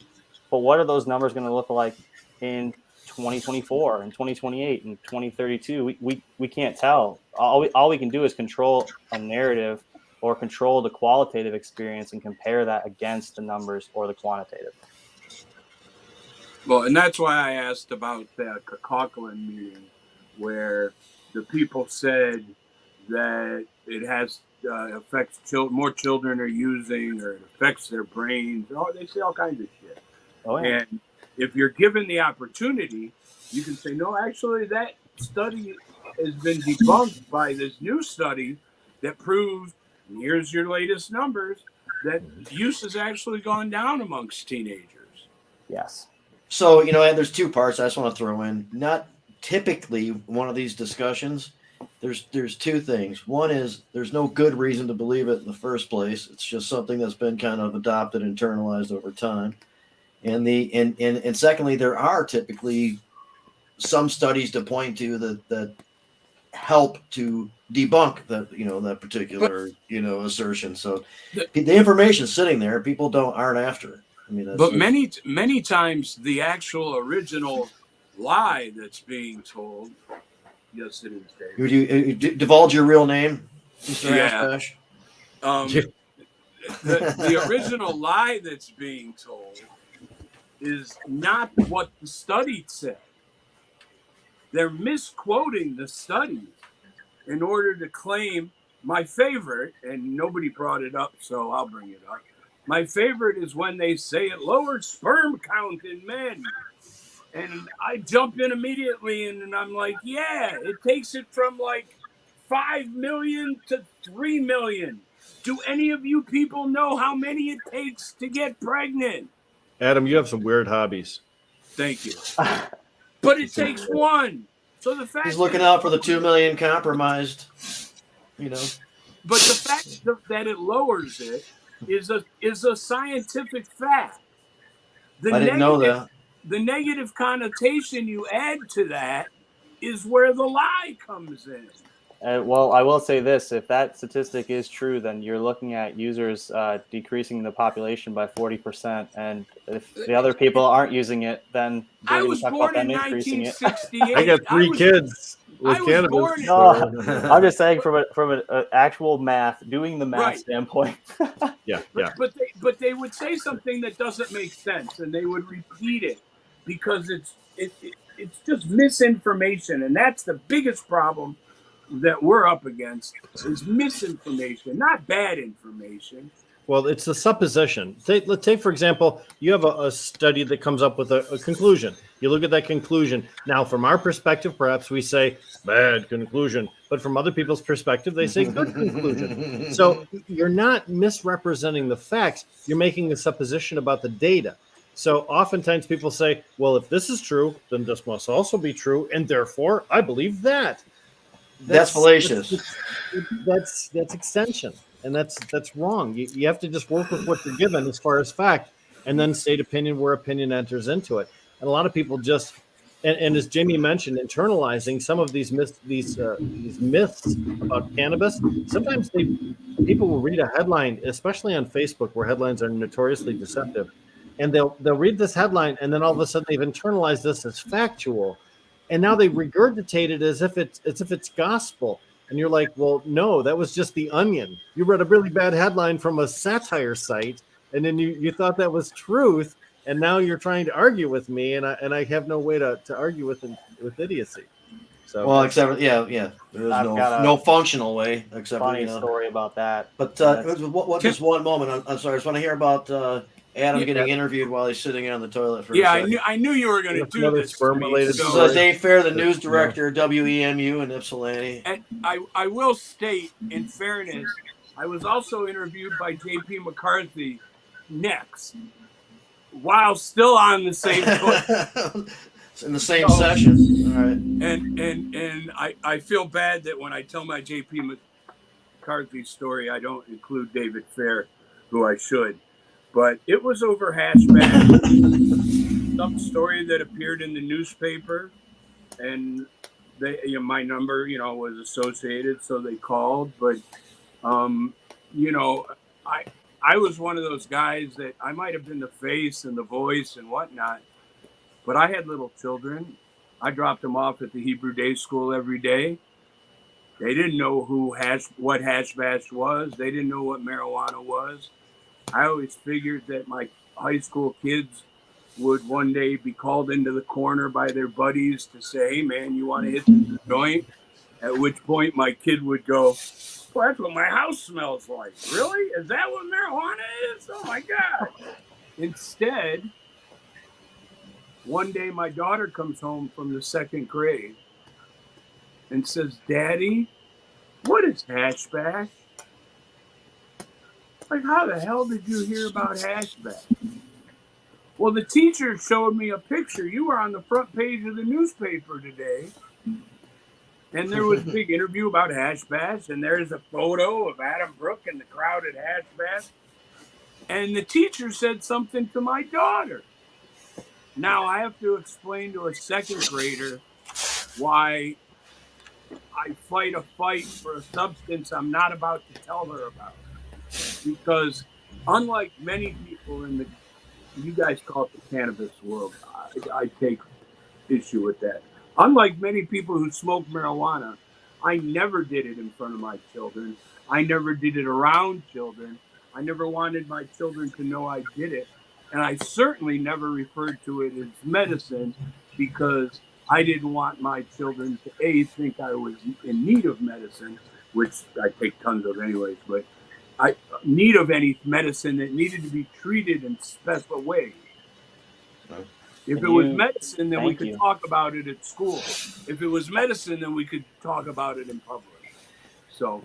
But what are those numbers going to look like in 2024 and 2028 and 2032? We can't tell. All we can do is control a narrative or control the qualitative experience and compare that against the numbers or the quantitative. Well, and that's why I asked about the Coughlin meeting, where the people said that it has affects more children are using, or it affects their brains. Oh, they say all kinds of shit. Oh, yeah. And if you're given the opportunity, you can say, no, actually, that study has been debunked by this new study that proves, and here's your latest numbers, that use has actually gone down amongst teenagers. Yes. So, there's two parts I just want to throw in. Not typically one of these discussions, there's two things. One is there's no good reason to believe it in the first place. It's just something that's been kind of adopted, internalized over time. And secondly, there are typically some studies to point to that help to debunk that particular assertion. So the information's sitting there. People aren't after it. I mean, but many times the actual original lie that's being told. Yes, it is, Dave. Would you divulge your real name, Mr. Ashbash? The original lie that's being told is not what the study said. They're misquoting the studies in order to claim my favorite, and nobody brought it up, so I'll bring it up. My favorite is when they say it lowers sperm count in men. And I jump in immediately and I'm like, yeah, it takes it from like 5 million to 3 million. Do any of you people know how many it takes to get pregnant? Adam, you have some weird hobbies. Thank you. But it takes one. So the fact he's looking out for the 2 million compromised, But the fact that it lowers it is a scientific fact. I didn't know that. The negative connotation you add to that is where the lie comes in. Well, I will say this: if that statistic is true, then you're looking at users decreasing the population by 40%, and if the other people aren't using it, then they're I going to was talk about born in them increasing it. 1968. I got three kids with I was cannabis. born in- No, I'm just saying from an actual math, doing the math Right. standpoint. Yeah. But they would say something that doesn't make sense, and they would repeat it because it's just misinformation, and that's the biggest problem that we're up against is misinformation, not bad information. Well, it's the supposition. Let's take, for example, you have a study that comes up with a conclusion. You look at that conclusion. Now, from our perspective, perhaps we say bad conclusion, but from other people's perspective, they say good conclusion. So you're not misrepresenting the facts. You're making a supposition about the data. So oftentimes people say, well, if this is true, then this must also be true, and therefore I believe that. That's fallacious. That's extension, and that's wrong. You have to just work with what you're given as far as fact, and then state opinion where opinion enters into it. And a lot of people just, and as Jamie mentioned, internalizing some of these myths about cannabis. Sometimes people will read a headline, especially on Facebook, where headlines are notoriously deceptive, and they'll read this headline, and then all of a sudden they've internalized this as factual. And now they regurgitate it as if it's gospel. And you're like, well, no, that was just The Onion. You read a really bad headline from a satire site, and then you thought that was truth, and now you're trying to argue with me, and I have no way to argue with idiocy. So well, except there is no functional way except funny story about that. But just one moment. I'm sorry. I just want to hear about Adam getting interviewed while he's sitting on the toilet for a second. I knew you were going to do this. Sperm-related This is Dave Fair, the news director, WEMU in Ypsilanti. And I will state, in fairness, I was also interviewed by J.P. McCarthy next, while still on the same toilet. In the same session. All right. And I feel bad that when I tell my J.P. McCarthy story, I don't include David Fair, who I should. But it was over hashback, some story that appeared in the newspaper, and my number, was associated, so they called. But, I was one of those guys that I might have been the face and the voice and whatnot, but I had little children. I dropped them off at the Hebrew Day School every day. They didn't know what hash bash was. They didn't know what marijuana was. I always figured that my high school kids would one day be called into the corner by their buddies to say, hey, man, you want to hit the joint? At which point my kid would go, well, that's what my house smells like. Really? Is that what marijuana is? Oh, my God. Instead, one day my daughter comes home from the second grade and says, Daddy, what is hash bash? Like, how the hell did you hear about hash bash? Well, the teacher showed me a picture. You were on the front page of the newspaper today. And there was a big interview about hash bash. And there's a photo of Adam Brook in the crowd at hash bash. And the teacher said something to my daughter. Now I have to explain to a second grader why I fight a fight for a substance I'm not about to tell her about. Because unlike many people you guys call it the cannabis world, I take issue with that. Unlike many people who smoke marijuana, I never did it in front of my children. I never did it around children. I never wanted my children to know I did it. And I certainly never referred to it as medicine because I didn't want my children to think I was in need of medicine, which I take tons of anyways, but need of any medicine that needed to be treated in special ways. If it was medicine, then we could talk about it at school. If it was medicine, then we could talk about it in public. So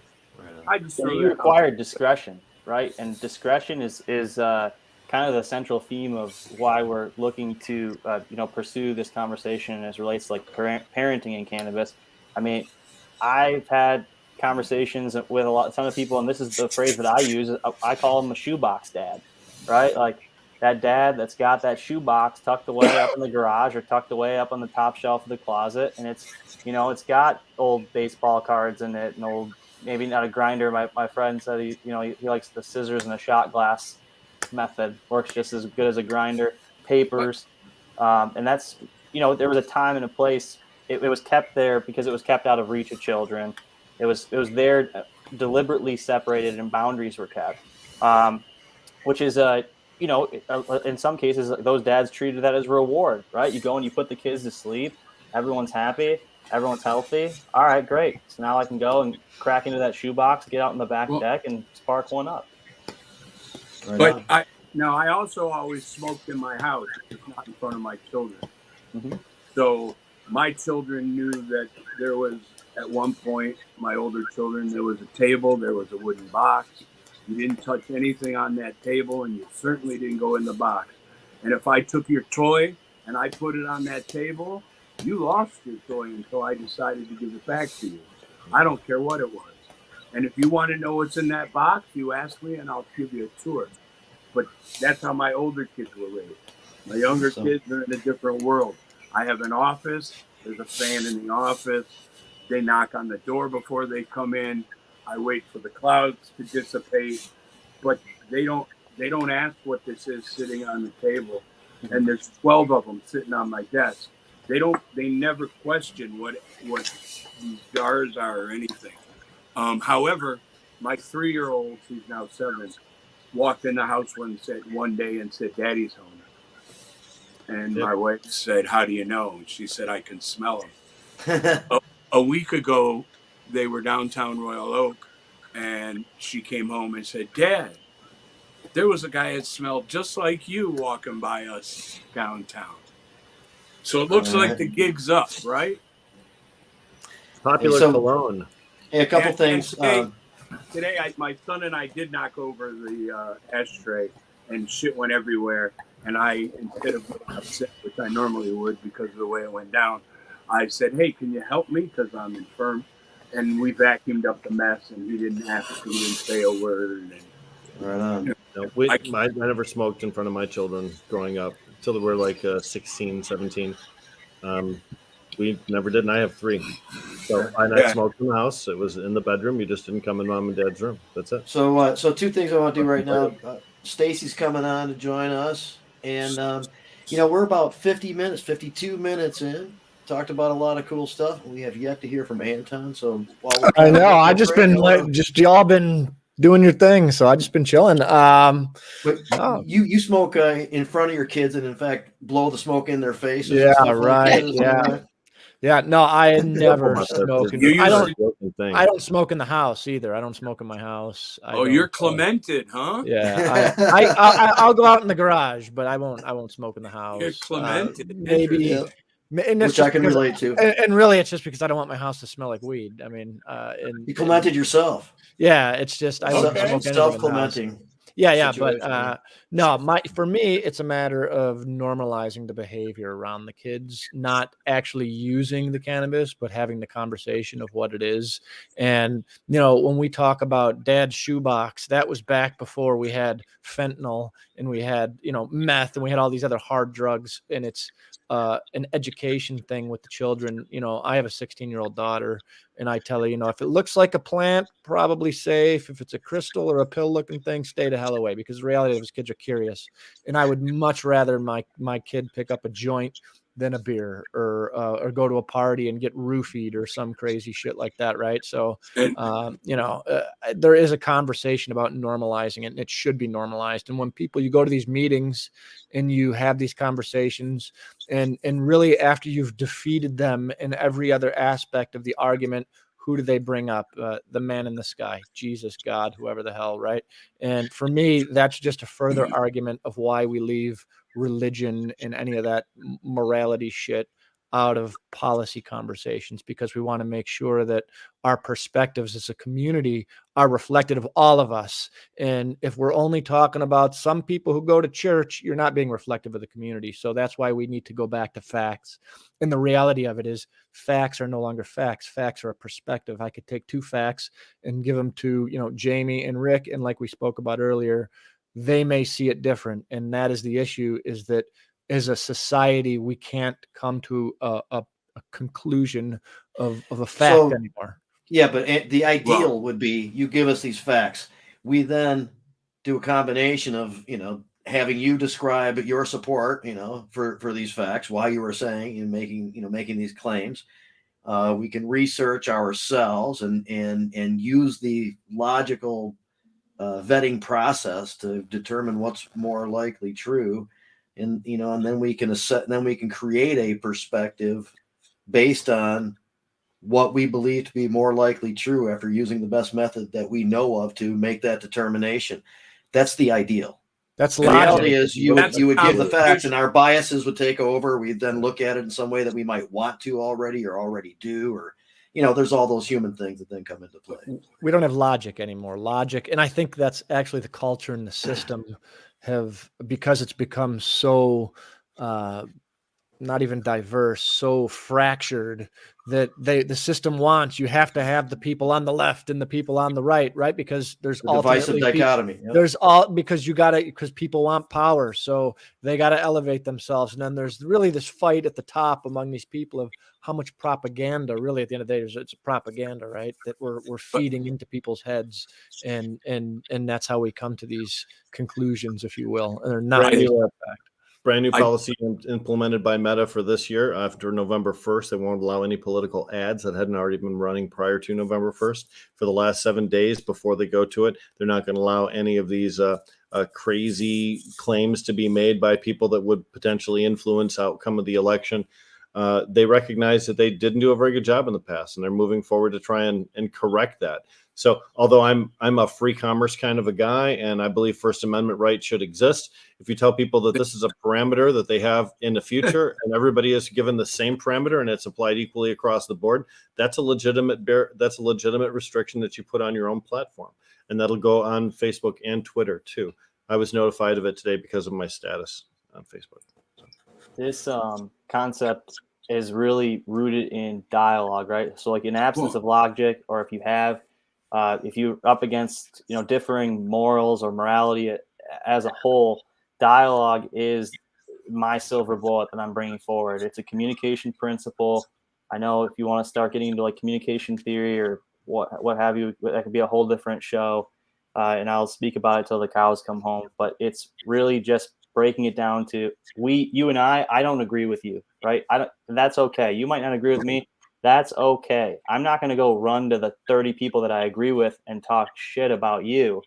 I just you required discretion, right? And discretion is kind of the central theme of why we're looking to pursue this conversation as relates to like parenting in cannabis. I mean, I've had conversations with a ton of people, and this is the phrase that I use. I call him a shoebox dad, right? Like that dad that's got that shoebox tucked away up in the garage or tucked away up on the top shelf of the closet, and it's it's got old baseball cards in it and old, maybe not a grinder. My friend said he likes the scissors and a shot glass method, works just as good as a grinder. Papers, and that's there was a time and a place. It was kept there because it was kept out of reach of children. It was there deliberately separated, and boundaries were kept, which is in some cases those dads treated that as a reward, right? You go and you put the kids to sleep, everyone's happy, everyone's healthy. All right, great. So now I can go and crack into that shoebox, get out on the back deck, and spark one up. Right. But I also always smoked in my house, just not in front of my children. Mm-hmm. So my children knew that there was, at one point, my older children, there was a table, there was a wooden box. You didn't touch anything on that table, and you certainly didn't go in the box. And if I took your toy and I put it on that table, you lost your toy until I decided to give it back to you. I don't care what it was. And if you want to know what's in that box, you ask me and I'll give you a tour. But that's how my older kids were raised. My younger kids are in a different world. I have an office. There's a fan in the office. They knock on the door before they come in. I wait for the clouds to dissipate. But they don't ask what this is sitting on the table. And there's 12 of them sitting on my desk. They never question what these jars are or anything. However, my 3-year-old, who's now 7, walked in the house one day and said, "Daddy's home." And my wife said, "How do you know?" And she said, "I can smell him." A week ago, they were downtown Royal Oak, and she came home and said, "Dad, there was a guy that smelled just like you walking by us downtown." So it looks like the gig's up, right? Popular cologne. Hey, a couple things. Today, my son and I did knock over the ashtray, and shit went everywhere. And I, instead of getting upset, which I normally would because of the way it went down, I said, "Hey, can you help me? Because I'm infirm." And we vacuumed up the mess, and he didn't ask, he didn't say a word. And, right on. No, I never smoked in front of my children growing up until they were like 16, 17. We never did, and I have 3. So I smoked in the house. It was in the bedroom. You just didn't come in Mom and Dad's room. That's it. So 2 things I want to do right now. Stacy's coming on to join us, and we're about 52 minutes in. Talked about a lot of cool stuff. We have yet to hear from Anton. So I know I just been y'all been doing your thing, so I just been chilling. But you smoke in front of your kids, and in fact blow the smoke in their faces. Yeah, right. Yeah, no, I never smoke. I don't smoke in the house either. I don't smoke in my house. You're Clemented, huh? Yeah, I'll go out in the garage, but I won't smoke in the house. You're Clemented, maybe. And which I can relate to. And really, it's just because I don't want my house to smell like weed. I mean, you clemented yourself. Yeah, it's just I don't smoke self-clementing. Yeah, but no, for me, it's a matter of normalizing the behavior around the kids, not actually using the cannabis, but having the conversation of what it is. And, when we talk about Dad's shoebox, that was back before we had fentanyl and we had, meth and we had all these other hard drugs. And it's an education thing with the children. I have a 16-year-old daughter, and I tell her, if it looks like a plant, probably safe. If it's a crystal or a pill looking thing, stay the hell away, because the reality is kids are curious. And I would much rather my kid pick up a joint than a beer or go to a party and get roofied or some crazy shit like that. Right. So, there is a conversation about normalizing it, and it should be normalized. And when you go to these meetings and you have these conversations, and really after you've defeated them in every other aspect of the argument, who do they bring up? The man in the sky, Jesus, God, whoever the hell, right? And for me, that's just a further argument of why we leave religion and any of that morality shit out of policy conversations, because we want to make sure that our perspectives as a community are reflective of all of us. And if we're only talking about some people who go to church, you're not being reflective of the community. So that's why we need to go back to facts. And the reality of it is facts are no longer facts. Facts are a perspective. I could take 2 facts and give them to, Jamie and Rick. And like we spoke about earlier, they may see it different. And that is the issue, is that as a society, we can't come to a conclusion of a fact anymore. Yeah, but the ideal would be you give us these facts. We then do a combination of, having you describe your support, for these facts, why you were saying and making these claims. We can research ourselves and use the logical vetting process to determine what's more likely true, and then we can create a perspective based on what we believe to be more likely true after using the best method that we know of to make that determination. That's the ideal. That's the reality is you would give the facts and our biases would take over. We'd then look at it in some way that we might want to already or already do, or there's all those human things that then come into play. We don't have logic anymore. And I think that's actually the culture and the system because it's become so not even diverse, so fractured, that the system wants you have to have the people on the left and the people on the right, because there's the divisive dichotomy. Because people want power, so they got to elevate themselves, and then there's really this fight at the top among these people of how much propaganda. Really, at the end of the day, it's propaganda, right? That we're feeding into people's heads, and that's how we come to these conclusions, if you will. And they're not based on fact. Brand new policy implemented by Meta for this year. After November 1st, they won't allow any political ads that hadn't already been running prior to November 1st. For the last 7 days before they go to it, they're not going to allow any of these crazy claims to be made by people that would potentially influence outcome of the election. They recognize that they didn't do a very good job in the past, and they're moving forward to try and correct that. So although I'm a free commerce kind of a guy, and I believe First Amendment rights should exist, if you tell people that this is a parameter that they have in the future and everybody is given the same parameter and it's applied equally across the board, that's a legitimate restriction that you put on your own platform. And that'll go on Facebook and Twitter too. I was notified of it today because of my status on Facebook. This concept is really rooted in dialogue, right? So like in absence of logic, or if you're up against, differing morals or morality as a whole, dialogue is my silver bullet that I'm bringing forward. It's a communication principle. I know if you want to start getting into like communication theory or what have you, that could be a whole different show. And I'll speak about it till the cows come home, but it's really just breaking it down to you and I don't agree with you, right? That's okay. You might not agree with me. That's okay. I'm not going to go run to the 30 people that I agree with and talk shit about you.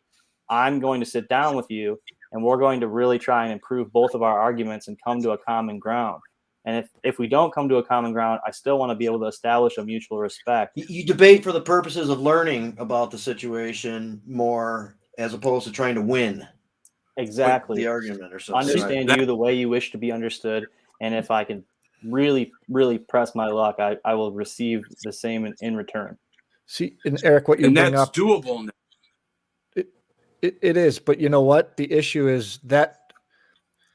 I'm going to sit down with you, and we're going to really try and improve both of our arguments and come to a common ground. And if we don't come to a common ground, I still want to be able to establish a mutual respect. You debate for the purposes of learning about the situation more, as opposed to trying to win. Exactly. The argument or something. Understand you the way you wish to be understood. And if I can really, really press my luck, I will receive the same in return. See, and Eric, what you bring up, doable now. It is, but you know what? The issue is that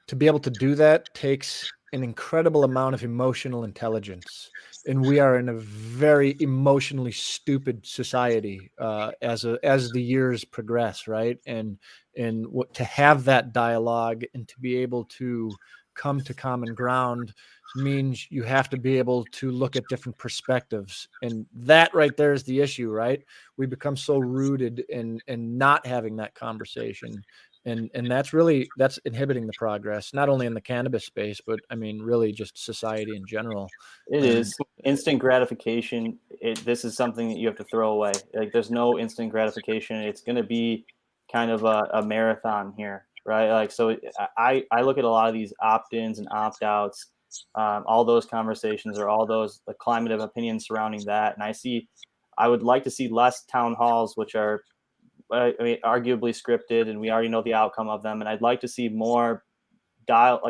to be able to do that takes an incredible amount of emotional intelligence, and we are in a very emotionally stupid society as the years progress, right? And to have that dialogue and to be able to come to common ground means you have to be able to look at different perspectives, and that right there is the issue, right? We become so rooted in not having that conversation, and that's inhibiting the progress, not only in the cannabis space, but I mean really just society in general. It is instant gratification. This is something that you have to throw away. Like there's no instant gratification. It's going to be kind of a marathon here, right? Like, so I look at a lot of these opt-ins and opt-outs, all those conversations or all those the climate of opinion surrounding that. And I would like to see less town halls, which are, arguably scripted, and we already know the outcome of them. And I'd like to see more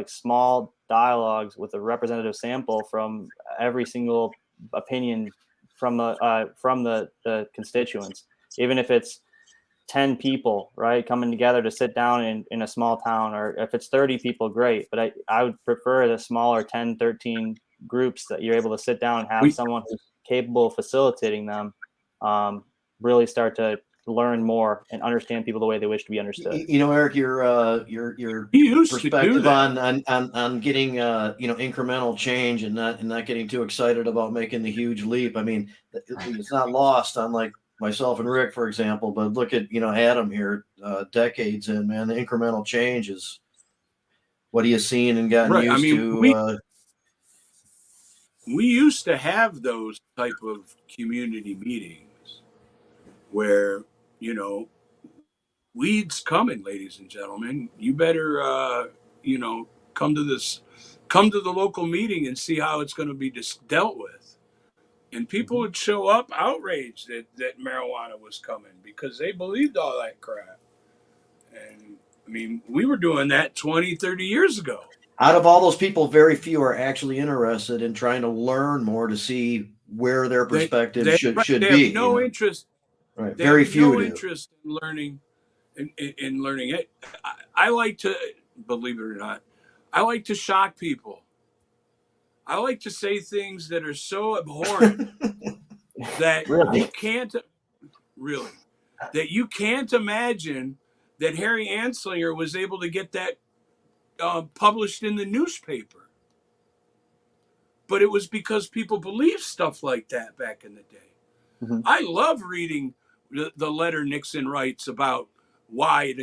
small dialogues with a representative sample from every single opinion from the constituents, even if it's 10 people, right, coming together to sit down in a small town, or if it's 30 people, great. But I would prefer the smaller 10, 13 groups that you're able to sit down and have someone who's capable of facilitating them really start to learn more and understand people the way they wish to be understood. You know, Eric, your perspective on getting incremental change and not getting too excited about making the huge leap. I mean, it's not lost on like myself and Rick, for example. But look at Adam here, decades in, man. The incremental change is what he has seen and gotten used to. We used to have those type of community meetings where, weed's coming, ladies and gentlemen. You better, come to the local meeting and see how it's going to be dealt with. And people would show up outraged that marijuana was coming because they believed all that crap. And I mean, we were doing that 20, 30 years ago. Out of all those people, very few are actually interested in trying to learn more to see where their perspective should be. They have no interest. Right. Very few interest in learning. In learning it. I like to, believe it or not, I like to shock people. I like to say things that are so abhorrent that you can't imagine that Harry Anslinger was able to get that published in the newspaper. But it was because people believed stuff like that back in the day. Mm-hmm. I love reading the letter Nixon writes about why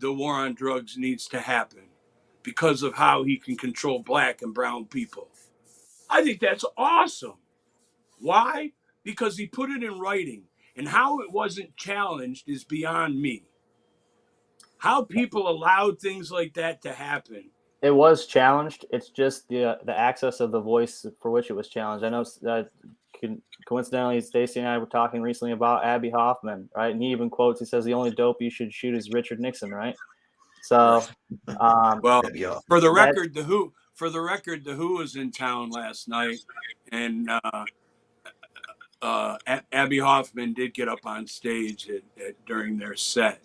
the war on drugs needs to happen because of how he can control black and brown people. I think that's awesome. Why? Because he put it in writing, and how it wasn't challenged is beyond me. How people allowed things like that to happen. It was challenged. It's just the access of the voice for which it was challenged. I know that coincidentally, Stacey and I were talking recently about Abby Hoffman, right? And he even quotes, he says, the only dope you should shoot is Richard Nixon, right? So, for the record, the Who was in town last night, and Abby Hoffman did get up on stage during their set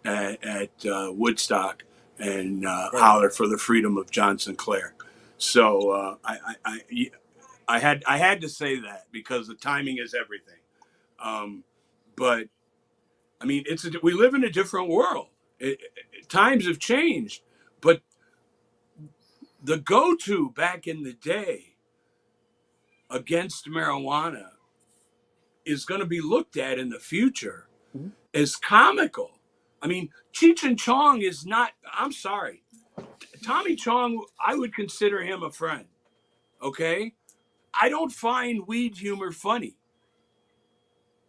at Woodstock and holler for the freedom of John Sinclair. So I had to say that because the timing is everything. But I mean, we live in a different world. Times have changed, but the go-to back in the day against marijuana is going to be looked at in the future as comical. I mean, Cheech and Chong is not, I'm sorry. Tommy Chong, I would consider him a friend. Okay? I don't find weed humor funny.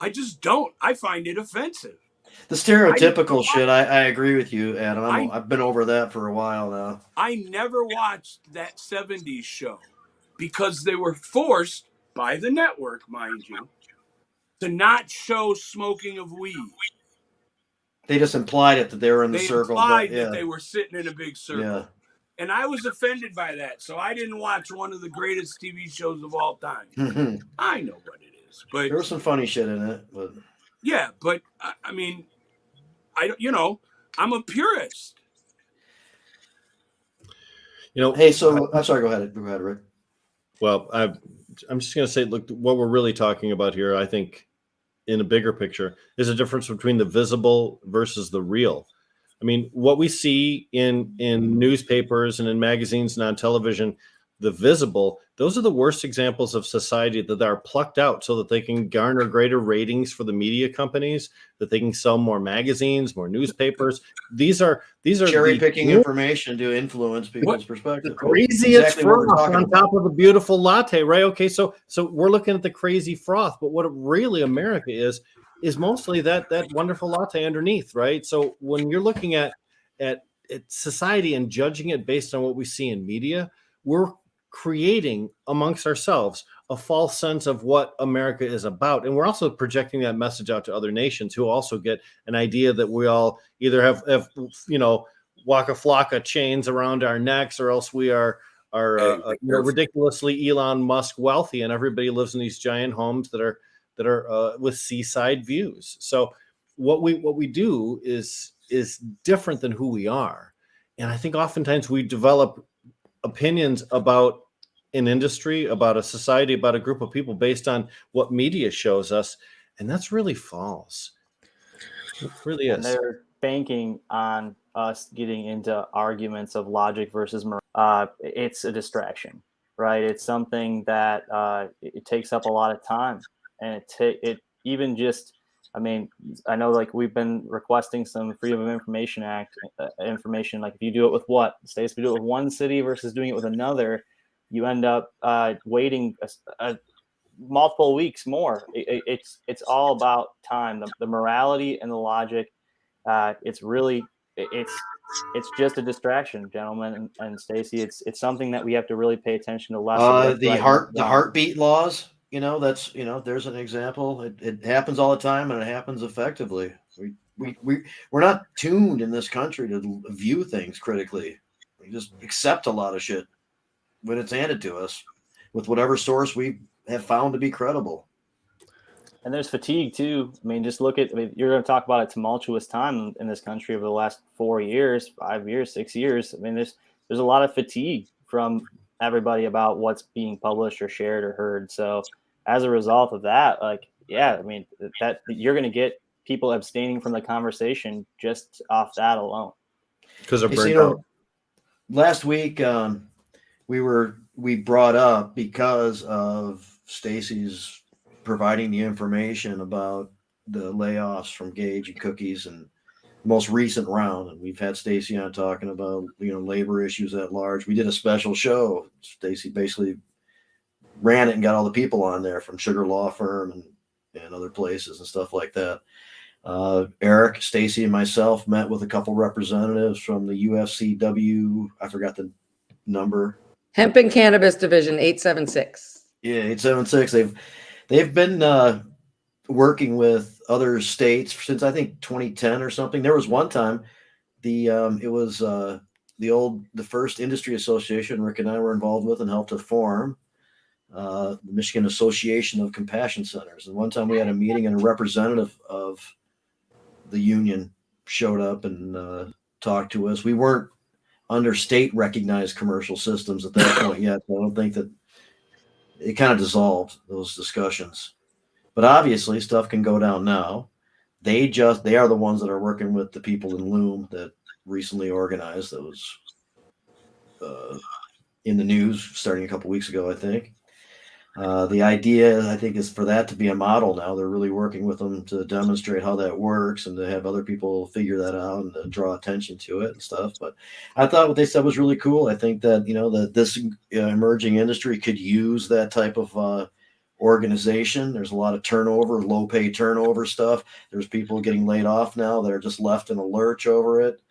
I just don't. I find it offensive. The stereotypical shit, I agree with you, Adam. I've been over that for a while now. I never watched that 70s show because they were forced by the network, mind you, to not show smoking of weed. They just implied it that they were in the circle. They implied that they were sitting in a big circle. Yeah. And I was offended by that, so I didn't watch one of the greatest TV shows of all time. I know what it is, but there was some funny shit in it. But yeah, but I mean, I'm a purist. Hey, so I'm sorry. Go ahead, Rick. Well, I'm just going to say, look, what we're really talking about here, I think, in a bigger picture, is a difference between the visible versus the real. I mean, what we see in newspapers and in magazines and on television, the visible, those are the worst examples of society that are plucked out so that they can garner greater ratings for the media companies, that they can sell more magazines, more newspapers. These are cherry picking information to influence people's perspective. The craziest froth on top of a beautiful latte, right? Okay, so we're looking at the crazy froth, but what really America is mostly that wonderful latte underneath, right? So when you're looking at society and judging it based on what we see in media, we're creating amongst ourselves a false sense of what America is about. And we're also projecting that message out to other nations who also get an idea that we all either have Waka Flocka chains around our necks, or else we are ridiculously Elon Musk wealthy, and everybody lives in these giant homes that are with seaside views. So what we do is different than who we are. And I think oftentimes we develop opinions about an industry, about a society, about a group of people based on what media shows us. And that's really false. It really And is. they're banking on us getting into arguments of logic versus it's a distraction, right? It's something that it takes up a lot of time, and it even just. I mean, I know like we've been requesting some Freedom of Information Act information. Like if you do it with what states, if you do it with one city versus doing it with another, you end up waiting multiple weeks more. It's all about time, the morality and the logic. It's really it's just a distraction, gentlemen and Stacy. It's something that we have to really pay attention to less of. The heartbeat laws. That's there's an example. It happens all the time, and it happens effectively. We're not tuned in this country to view things critically. We just accept a lot of shit when it's handed to us with whatever source we have found to be credible. And there's fatigue too. I mean, just look at. I mean, you're going to talk about a tumultuous time in this country over the last 4 years, 5 years, 6 years. I mean, there's a lot of fatigue from everybody about what's being published or shared or heard. So, as a result of that, like, yeah, I mean, that you're going to get people abstaining from the conversation just off that alone. Because they're burnt out. Last week, we brought up because of Stacy's providing the information about the layoffs from Gage and Cookies and the most recent round. And we've had Stacy on talking about, labor issues at large. We did a special show. Stacy basically ran it and got all the people on there from Sugar Law Firm and other places and stuff like that. Eric, Stacy, and myself met with a couple representatives from the UFCW. I forgot the number. Hemp and Cannabis Division 876. Yeah, 876. They've been working with other states since I think 2010 or something. There was one time it was the first industry association Rick and I were involved with and helped to form, the Michigan Association of Compassion Centers. And one time we had a meeting and a representative of the union showed up and talked to us. We weren't under state recognized commercial systems at that point yet. So I don't think that it kind of dissolved those discussions, but obviously stuff can go down now. They are the ones that are working with the people in Loom that recently organized. That was in the news starting a couple weeks ago, I think. The idea, I think, is for that to be a model now. They're really working with them to demonstrate how that works and to have other people figure that out and to draw attention to it and stuff. But I thought what they said was really cool. I think that, that this emerging industry could use that type of organization. There's a lot of turnover, low pay turnover stuff. There's people getting laid off now that are just left in a lurch over it.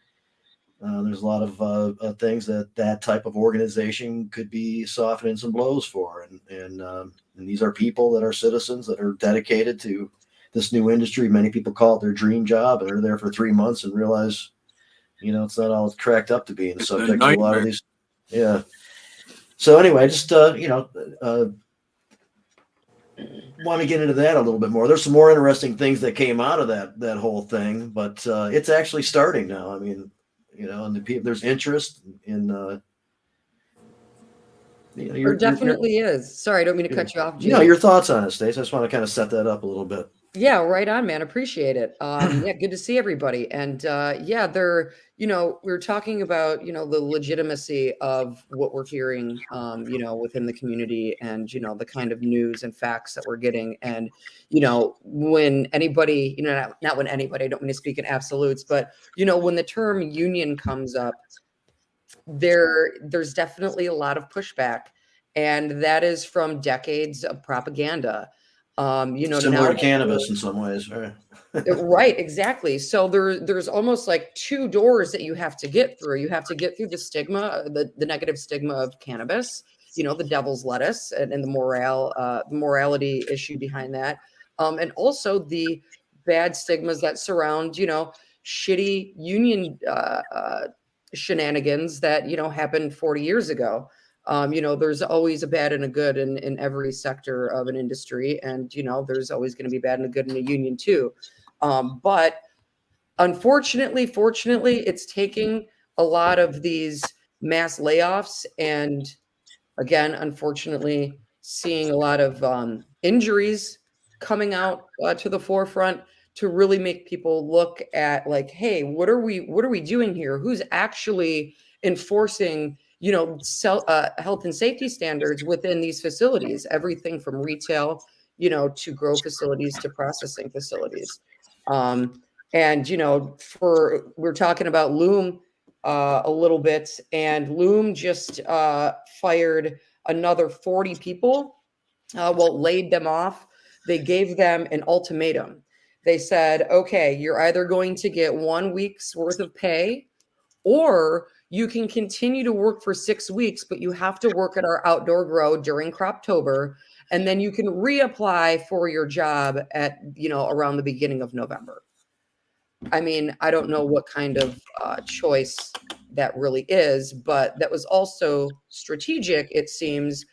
There's a lot of things that type of organization could be softening some blows for. And these are people that are citizens that are dedicated to this new industry. Many people call it their dream job and are there for 3 months and realize, it's not all it's cracked up to be, and subject to a lot of these. Yeah. So anyway, just, want to get into that a little bit more. There's some more interesting things that came out of that whole thing, but it's actually starting now. I mean, and the people, there's interest in. There definitely is. Sorry, I don't mean to cut you off, Jim. Your thoughts on it, Stace. I just want to kind of set that up a little bit. Yeah, right on, man. Appreciate it. Yeah, good to see everybody. And we were talking about, the legitimacy of what we're hearing, within the community and, the kind of news and facts that we're getting. And, when anybody, not when anybody, I don't mean to speak in absolutes, but, when the term union comes up, there's definitely a lot of pushback. And that is from decades of propaganda. Similar to cannabis in some ways, right? Right, exactly. So there's almost like two doors that you have to get through. You have to get through the stigma, the negative stigma of cannabis, the devil's lettuce, and the morality issue behind that, and also the bad stigmas that surround shitty union shenanigans that happened 40 years ago. There's always a bad and a good in every sector of an industry. And, there's always going to be bad and a good in a union too. But unfortunately, fortunately, it's taking a lot of these mass layoffs. And again, unfortunately, seeing a lot of injuries coming out to the forefront to really make people look at like, hey, what are we doing here? Who's actually enforcing, health and safety standards within these facilities? Everything from retail, to grow facilities to processing facilities. And we're talking about Loom a little bit, and Loom just fired another 40 people. Laid them off. They gave them an ultimatum. They said, okay, you're either going to get 1 week's worth of pay, or you can continue to work for 6 weeks, but you have to work at our outdoor grow during Croptober, and then you can reapply for your job at, around the beginning of November. I mean, I don't know what kind of choice that really is, but that was also strategic, it seems,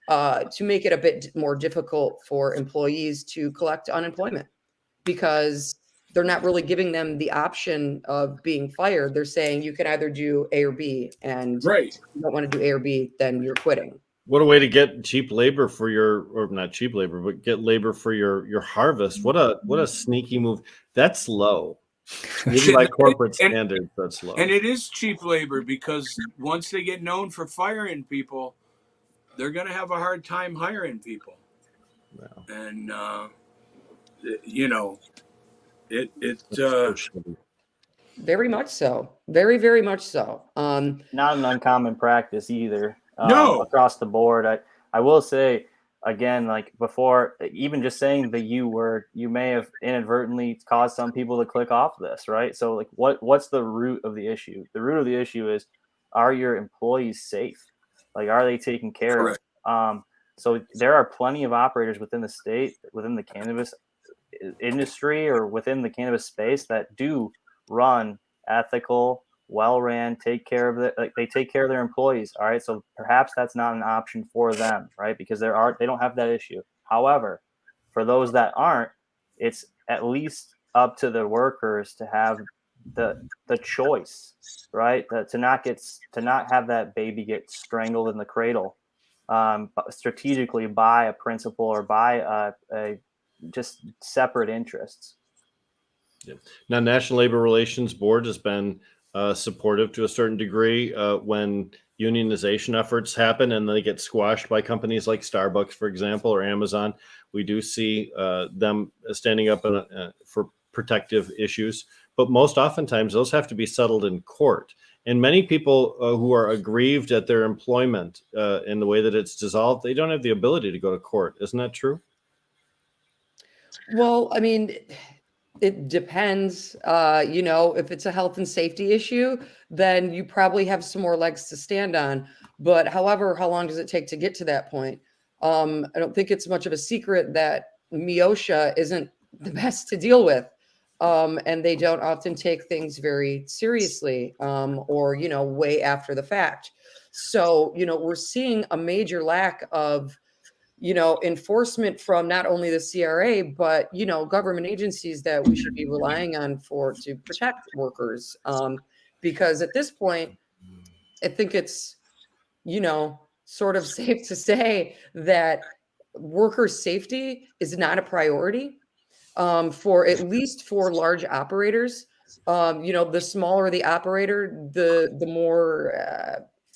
to make it a bit more difficult for employees to collect unemployment, because they're not really giving them the option of being fired. They're saying you can either do A or B, and right. if you don't want to do A or B, then you're quitting. What a way to get cheap labor for or not cheap labor, but get labor for your harvest. What a sneaky move. That's low. Even by corporate standards, that's low. And it is cheap labor, because once they get known for firing people, they're going to have a hard time hiring people. Wow. And, very much so. Very, very much so. Not an uncommon practice either. No. Across the board. I will say, again, like before, even just saying the U word, you may have inadvertently caused some people to click off this, right? So like what's the root of the issue? The root of the issue is, are your employees safe? Like, are they taken care of? So there are plenty of operators within the state, within the cannabis industry, or within the cannabis space that do run ethical, well-ran, they take care of their employees. All right. So perhaps that's not an option for them, right? Because they don't have that issue. However, for those that aren't, it's at least up to the workers to have the choice, right? To not have that baby get strangled in the cradle, strategically by a principal or by a just separate interests. Yeah. Now, National Labor Relations Board has been supportive to a certain degree when unionization efforts happen and they get squashed by companies like Starbucks, for example, or Amazon. We do see them standing up for protective issues, but most oftentimes those have to be settled in court. And many people who are aggrieved at their employment in the way that it's dissolved, they don't have the ability to go to court. Isn't that true? Well, I mean, it depends. If it's a health and safety issue, then you probably have some more legs to stand on. But however, how long does it take to get to that point? I don't think it's much of a secret that MIOSHA isn't the best to deal with. And they don't often take things very seriously, or, way after the fact. So, we're seeing a major lack of enforcement from not only the CRA, but, government agencies that we should be relying on to protect workers. Because at this point, I think it's, sort of safe to say that worker safety is not a priority for at least for large operators. The smaller the operator, the more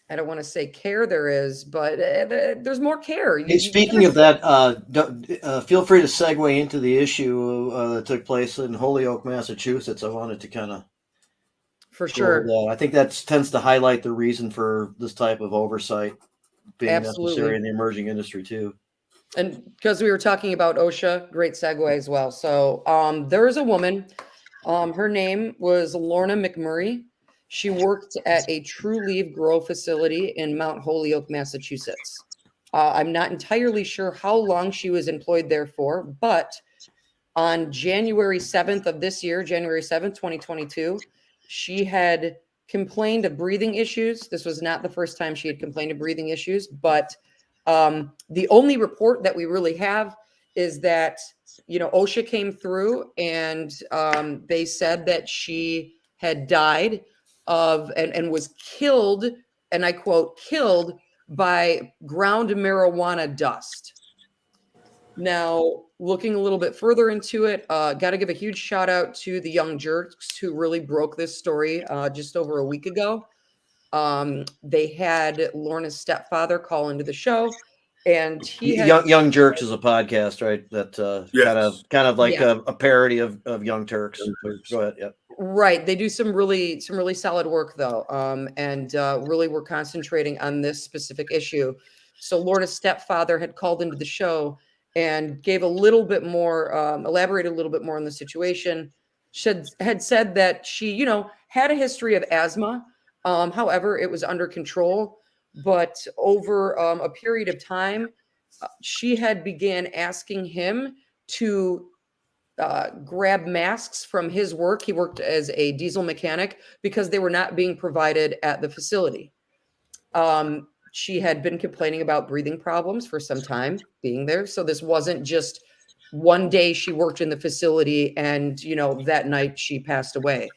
I don't want to say care there is, but there's more care. Hey, speaking of that, feel free to segue into the issue that took place in Holyoke, Massachusetts. I wanted to kind of for sure. I think that tends to highlight the reason for this type of oversight being necessary in the emerging industry too. And because we were talking about OSHA, great segue as well. So there is a woman. Her name was Lorna McMurray. She worked at a True Leaf Grow facility in Mount Holyoke, Massachusetts. I'm not entirely sure how long she was employed there for, but on January 7th of this year, January 7th, 2022, she had complained of breathing issues. This was not the first time she had complained of breathing issues, but the only report that we really have is that, OSHA came through and they said that she had died and was killed, and I quote, killed by ground marijuana dust. Now, looking a little bit further into it, got to give a huge shout out to the Young Jerks who really broke this story just over a week ago. They had Lorna's stepfather call into the show, and he had Young Jerks is a podcast, right? That Yes. kind of like Yeah. a parody of Young Turks. Go ahead. Yeah. Right. They do some really solid work though. And really we're concentrating on this specific issue. So Lorna's stepfather had called into the show and gave a little bit more, elaborated a little bit more on the situation. She had said that she, you know, had a history of asthma. However, it was under control. But over a period of time, she had began asking him to grab masks from his work. He worked as a diesel mechanic because they were not being provided at the facility. She had been complaining about breathing problems for some time being there. So this wasn't just one day she worked in the facility and, you know, that night she passed away.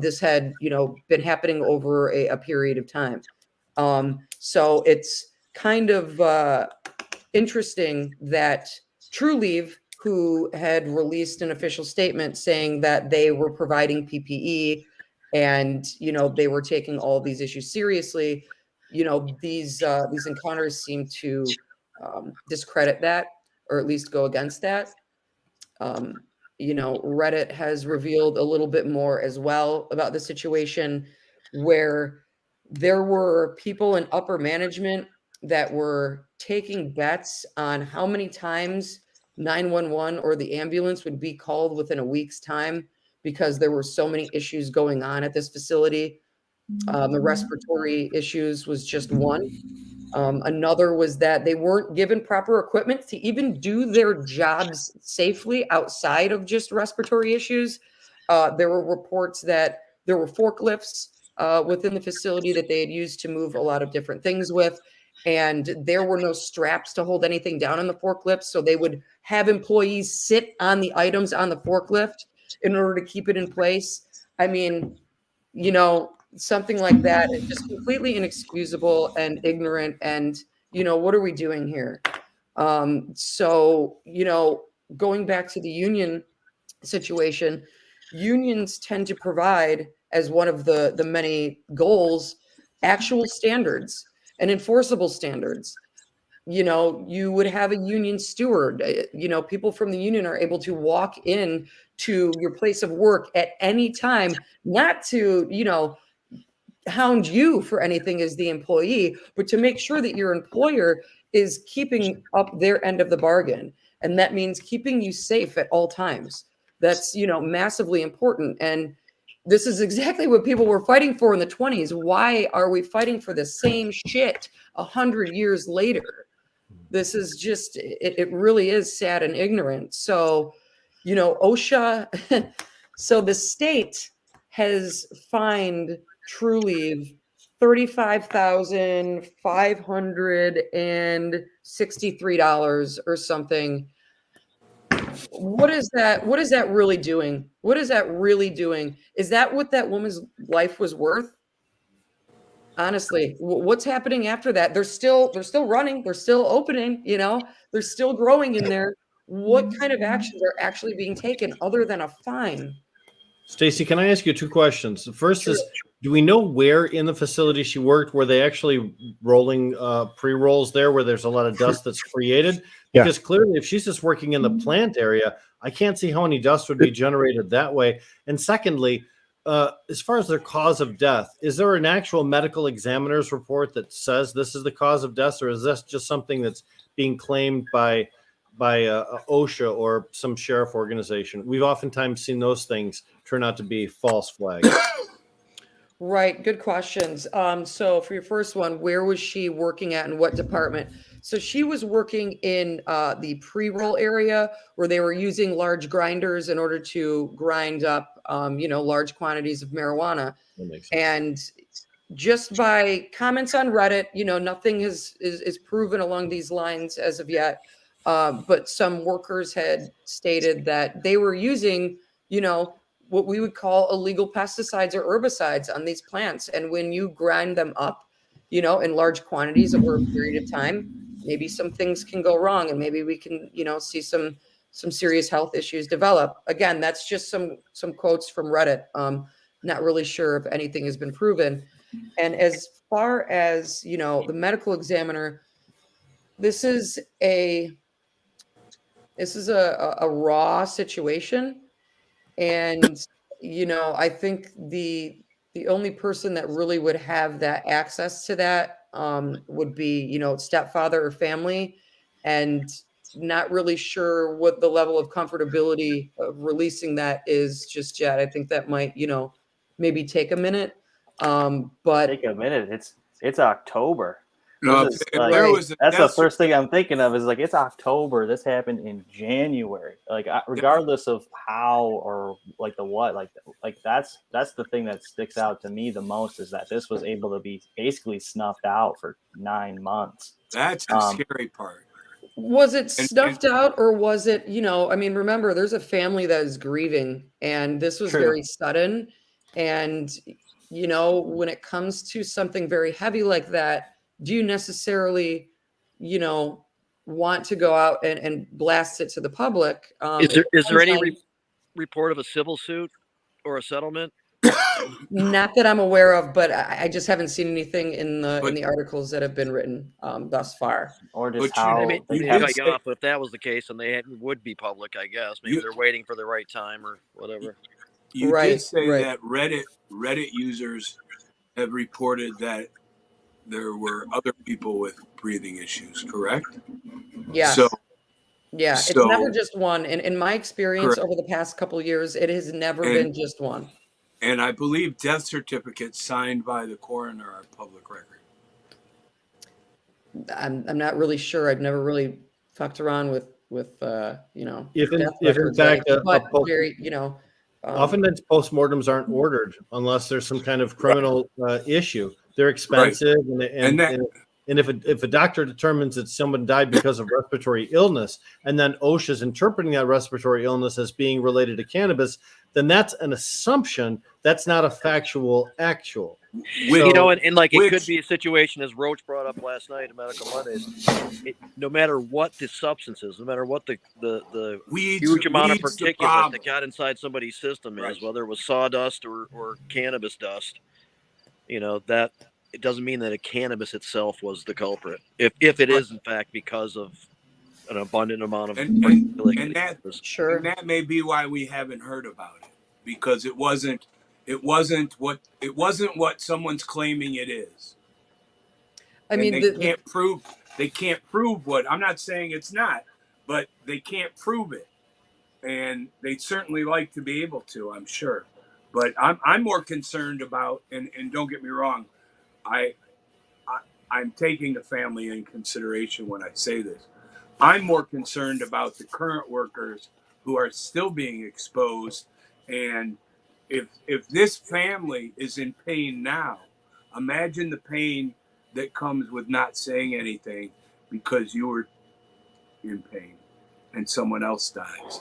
This had, you know, been happening over a period of time. So it's kind of interesting that TrueLeave, who had released an official statement saying that they were providing PPE and, you know, they were taking all these issues seriously, you know, these encounters seem to discredit that, or at least go against that. You know, Reddit has revealed a little bit more as well about the situation, where there were people in upper management that were taking bets on how many times 911 or the ambulance would be called within a week's time, because there were so many issues going on at this facility. The respiratory issues was just one. Another was that they weren't given proper equipment to even do their jobs safely outside of just respiratory issues. There were reports that there were forklifts within the facility that they had used to move a lot of different things with, and there were no straps to hold anything down on the forklift. So they would have employees sit on the items on the forklift in order to keep it in place. I mean, you know, something like that is just completely inexcusable and ignorant. And, you know, what are we doing here? So, you know, going back to the union situation, unions tend to provide, as one of the many goals, actual standards and enforceable standards. You know, you would have a union steward. You know, people from the union are able to walk in to your place of work at any time, not to, you know, hound you for anything as the employee, but to make sure that your employer is keeping up their end of the bargain. And that means keeping you safe at all times. That's, you know, massively important. And this is exactly what people were fighting for in the 20s. Why are we fighting for the same shit 100 years later? This is just, it really is sad and ignorant. So, you know, OSHA, so the state has fined TrueLeave $35,563 or something. What is that? What is that really doing? What is that really doing? Is that what that woman's life was worth? Honestly, what's happening after that? They're still running. They're still opening, you know, they're still growing in there. What kind of actions are actually being taken other than a fine? Stacy, can I ask you two questions? The first is, do we know where in the facility she worked? Were they actually rolling pre-rolls there where there's a lot of dust that's created? Yeah. Because clearly if she's just working in the plant area, I can't see how any dust would be generated that way. And secondly, as far as their cause of death, is there an actual medical examiner's report that says this is the cause of death, or is this just something that's being claimed by OSHA or some sheriff organization? We've oftentimes seen those things turn out to be false flags. Right. Good questions. So for your first one, where was she working at and what department? So she was working in the pre-roll area where they were using large grinders in order to grind up, you know, large quantities of marijuana. That makes sense. And just by comments on Reddit, you know, nothing is proven along these lines as of yet. But some workers had stated that they were using, you know, what we would call illegal pesticides or herbicides on these plants. And when you grind them up, you know, in large quantities over a period of time, maybe some things can go wrong, and maybe we can, see some serious health issues develop. Again, that's just some quotes from Reddit. Not really sure if anything has been proven. And as far as, the medical examiner, this is a raw situation. And, I think the only person that really would have that access to that would be, stepfather or family, and not really sure what the level of comfortability of releasing that is just yet. I think that might, maybe take a minute. But take a minute. It's October. No, that's the first thing I'm thinking of is like, it's October. This happened in January. Like, regardless of how or like the what, like that's the thing that sticks out to me the most, is that this was able to be basically snuffed out for 9 months. That's the scary part. Was it snuffed out, or was it, remember, there's a family that is grieving, and this was very sudden. And, when it comes to something very heavy like that, do you necessarily, want to go out and blast it to the public? Is there any report of a civil suit or a settlement? Not that I'm aware of, but I just haven't seen anything in the articles that have been written thus far. Or just how they cut you off. But if that was the case, then they would be public, I guess. Maybe they're waiting for the right time or whatever. You did say that Reddit users have reported that there were other people with breathing issues, correct? Yeah. So it's never just one. In my experience over the past couple of years, it has never been just one. And I believe death certificates signed by the coroner are public record. I'm not really sure. I've never really fucked around with if in fact oftentimes postmortems aren't ordered unless there's some kind of criminal issue. They're expensive, and if a doctor determines that someone died because of respiratory illness, and then OSHA's interpreting that respiratory illness as being related to cannabis, then that's an assumption. That's not a factual actual. It could be a situation, as Roach brought up last night at Medical Mondays. No matter what the substance is, no matter what the huge amount of particulate that got inside somebody's system is, whether it was sawdust or cannabis dust, that it doesn't mean that a cannabis itself was the culprit. If it is in fact because of an abundant amount of and that may be why we haven't heard about it, because it wasn't what someone's claiming it is. They can't prove what. I'm not saying it's not, but they can't prove it, and they'd certainly like to be able to, I'm sure. But I'm more concerned about, and don't get me wrong, I'm taking the family in consideration when I say this. I'm more concerned about the current workers who are still being exposed. And if this family is in pain now, imagine the pain that comes with not saying anything because you were in pain and someone else dies.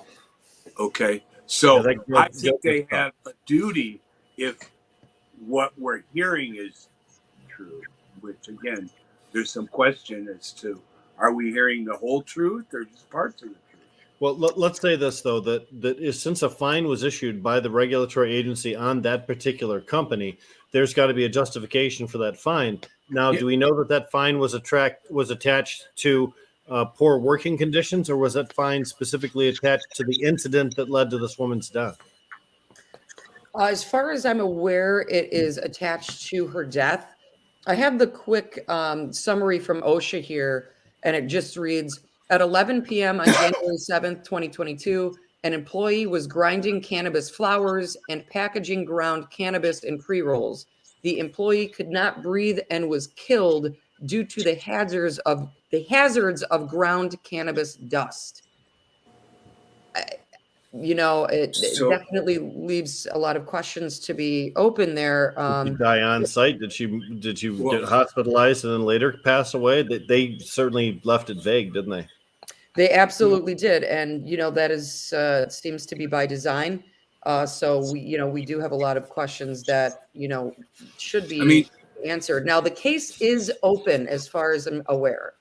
Okay? So I think they have a duty, if what we're hearing is true, which again, there's some question as to, are we hearing the whole truth or just parts of the truth? Well, let's say this, though, that since a fine was issued by the regulatory agency on that particular company, there's got to be a justification for that fine. Now, do we know that fine was attached to poor working conditions, or was that fine specifically attached to the incident that led to this woman's death? As far as I'm aware, it is attached to her death. I have the quick summary from OSHA here, and it just reads, at 11 p.m. on January 7th, 2022, an employee was grinding cannabis flowers and packaging ground cannabis in pre-rolls. The employee could not breathe and was killed due to the hazards of ground cannabis dust. It definitely leaves a lot of questions to be open there. Did she die on site? Did she get hospitalized and then later pass away? They certainly left it vague, didn't they? They absolutely did, and that is seems to be by design. So we do have a lot of questions that should be answered. Now the case is open, as far as I'm aware.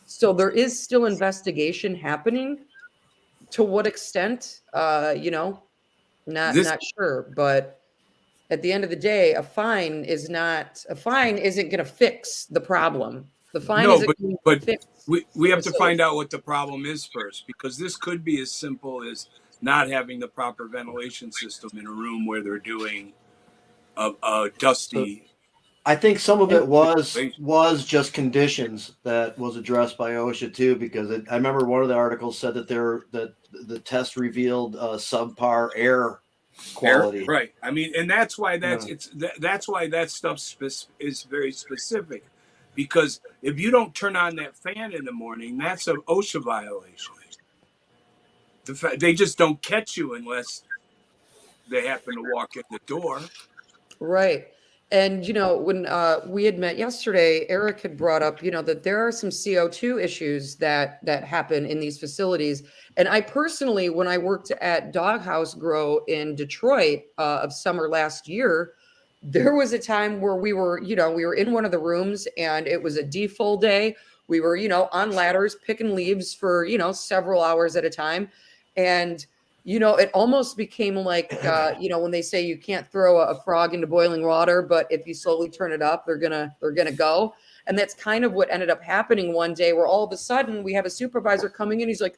So there is still investigation happening. To what extent, not sure. But at the end of the day, a fine isn't going to fix the problem. The fine isn't going to fix. We have to find out what the problem is first, because this could be as simple as not having the proper ventilation system in a room where they're doing a dusty. I think some of it was just conditions that was addressed by OSHA too, because I remember one of the articles said that the test revealed subpar air quality. Right. I mean, and that's why that's why that stuff is very specific, because if you don't turn on that fan in the morning, that's an OSHA violation. They just don't catch you unless they happen to walk in the door. Right. And, when we had met yesterday, Eric had brought up, that there are some CO2 issues that happen in these facilities. And I personally, when I worked at Doghouse Grow in Detroit of summer last year, there was a time where we were in one of the rooms and it was a defull day. We were, on ladders picking leaves for, several hours at a time. And it almost became like, when they say you can't throw a frog into boiling water, but if you slowly turn it up, they're gonna go. And that's kind of what ended up happening one day, where all of a sudden we have a supervisor coming in. He's like,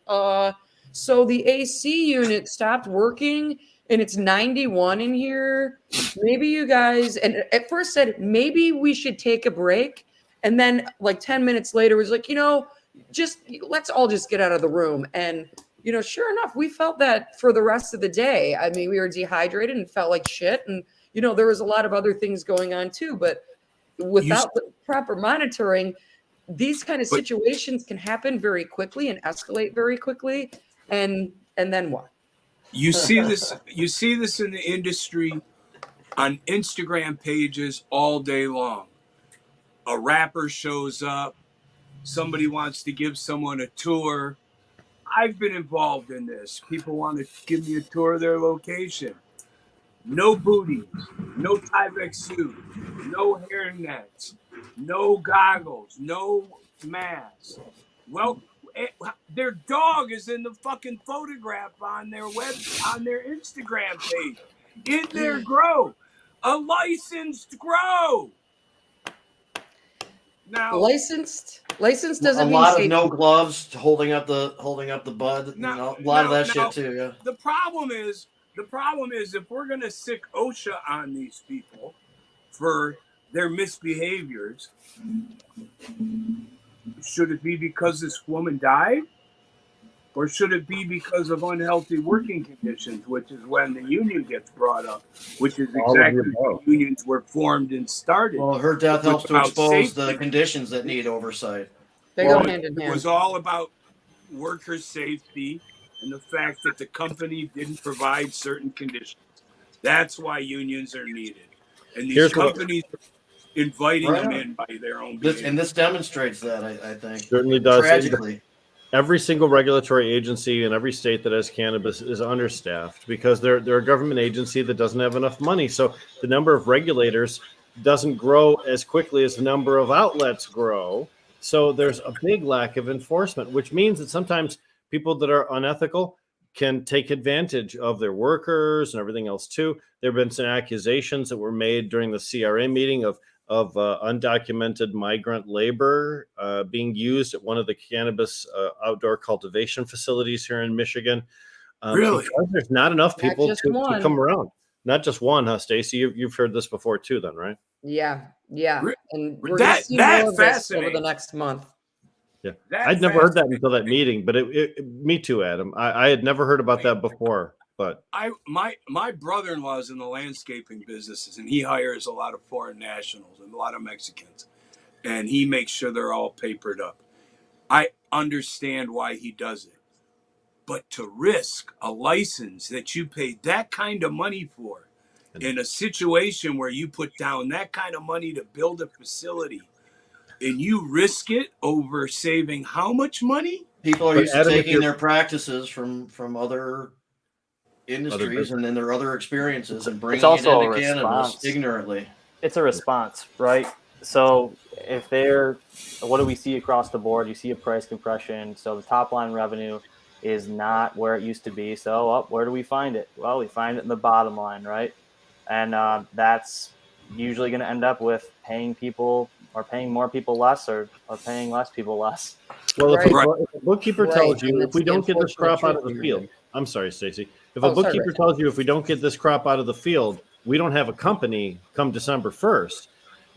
so the AC unit stopped working and it's 91 in here. Maybe you guys, and at first said, maybe we should take a break. And then like 10 minutes later was like, just let's all just get out of the room. And sure enough, we felt that for the rest of the day. I mean, we were dehydrated and felt like shit. And, there was a lot of other things going on too. But without the proper monitoring, these kind of situations can happen very quickly and escalate very quickly. And then what? You see this in the industry on Instagram pages all day long. A rapper shows up. Somebody wants to give someone a tour. I've been involved in this. People want to give me a tour of their location. No booties, no Tyvek suit, no hairnets, no goggles, no masks. Well, their dog is in the fucking photograph on their Instagram page. In their grow. A licensed grow. Now, licensed doesn't a mean lot of no gloves holding up the bud. A lot of that shit too. Yeah. The problem is if we're gonna sick OSHA on these people for their misbehaviors, should it be because this woman died, or should it be because of unhealthy working conditions, which is when the union gets brought up, which is exactly when unions were formed and started. Well, her death helps to expose the conditions that need oversight. They go hand in hand. It was all about worker safety and the fact that the company didn't provide certain conditions. That's why unions are needed. And these companies are inviting them in by their own behavior. And this demonstrates that, I think. Certainly does. Tragically. Every single regulatory agency in every state that has cannabis is understaffed because they're a government agency that doesn't have enough money. So the number of regulators doesn't grow as quickly as the number of outlets grow. So there's a big lack of enforcement, which means that sometimes people that are unethical can take advantage of their workers and everything else too. There have been some accusations that were made during the CRA meeting of undocumented migrant labor being used at one of the cannabis outdoor cultivation facilities here in Michigan. Really? Because there's not enough people to come around. Not just one, huh, Stacy? You've heard this before too, then, right? Yeah. And we're going to see more of this over the next month. Yeah, I'd never heard that until that meeting, but me too, Adam. I had never heard about that before. But my brother-in-law is in the landscaping businesses, and he hires a lot of foreign nationals and a lot of Mexicans, and he makes sure they're all papered up. I understand why he does it, but to risk a license that you paid that kind of money for in a situation where you put down that kind of money to build a facility, and you risk it over saving how much money? People are used to taking their practices from other industries and then their other experiences and bringing it into cannabis ignorantly. It's a response, right? So if what do we see across the board? You see a price compression. So the top line revenue is not where it used to be. So where do we find it? Well, we find it in the bottom line, right? And that's usually going to end up with paying more people less or paying less people less. Well, Right. if a bookkeeper tells you if we don't get this crop out of the truth, field, I'm sorry, Stacey. If a bookkeeper tells you if we don't get this crop out of the field, we don't have a company come December 1st,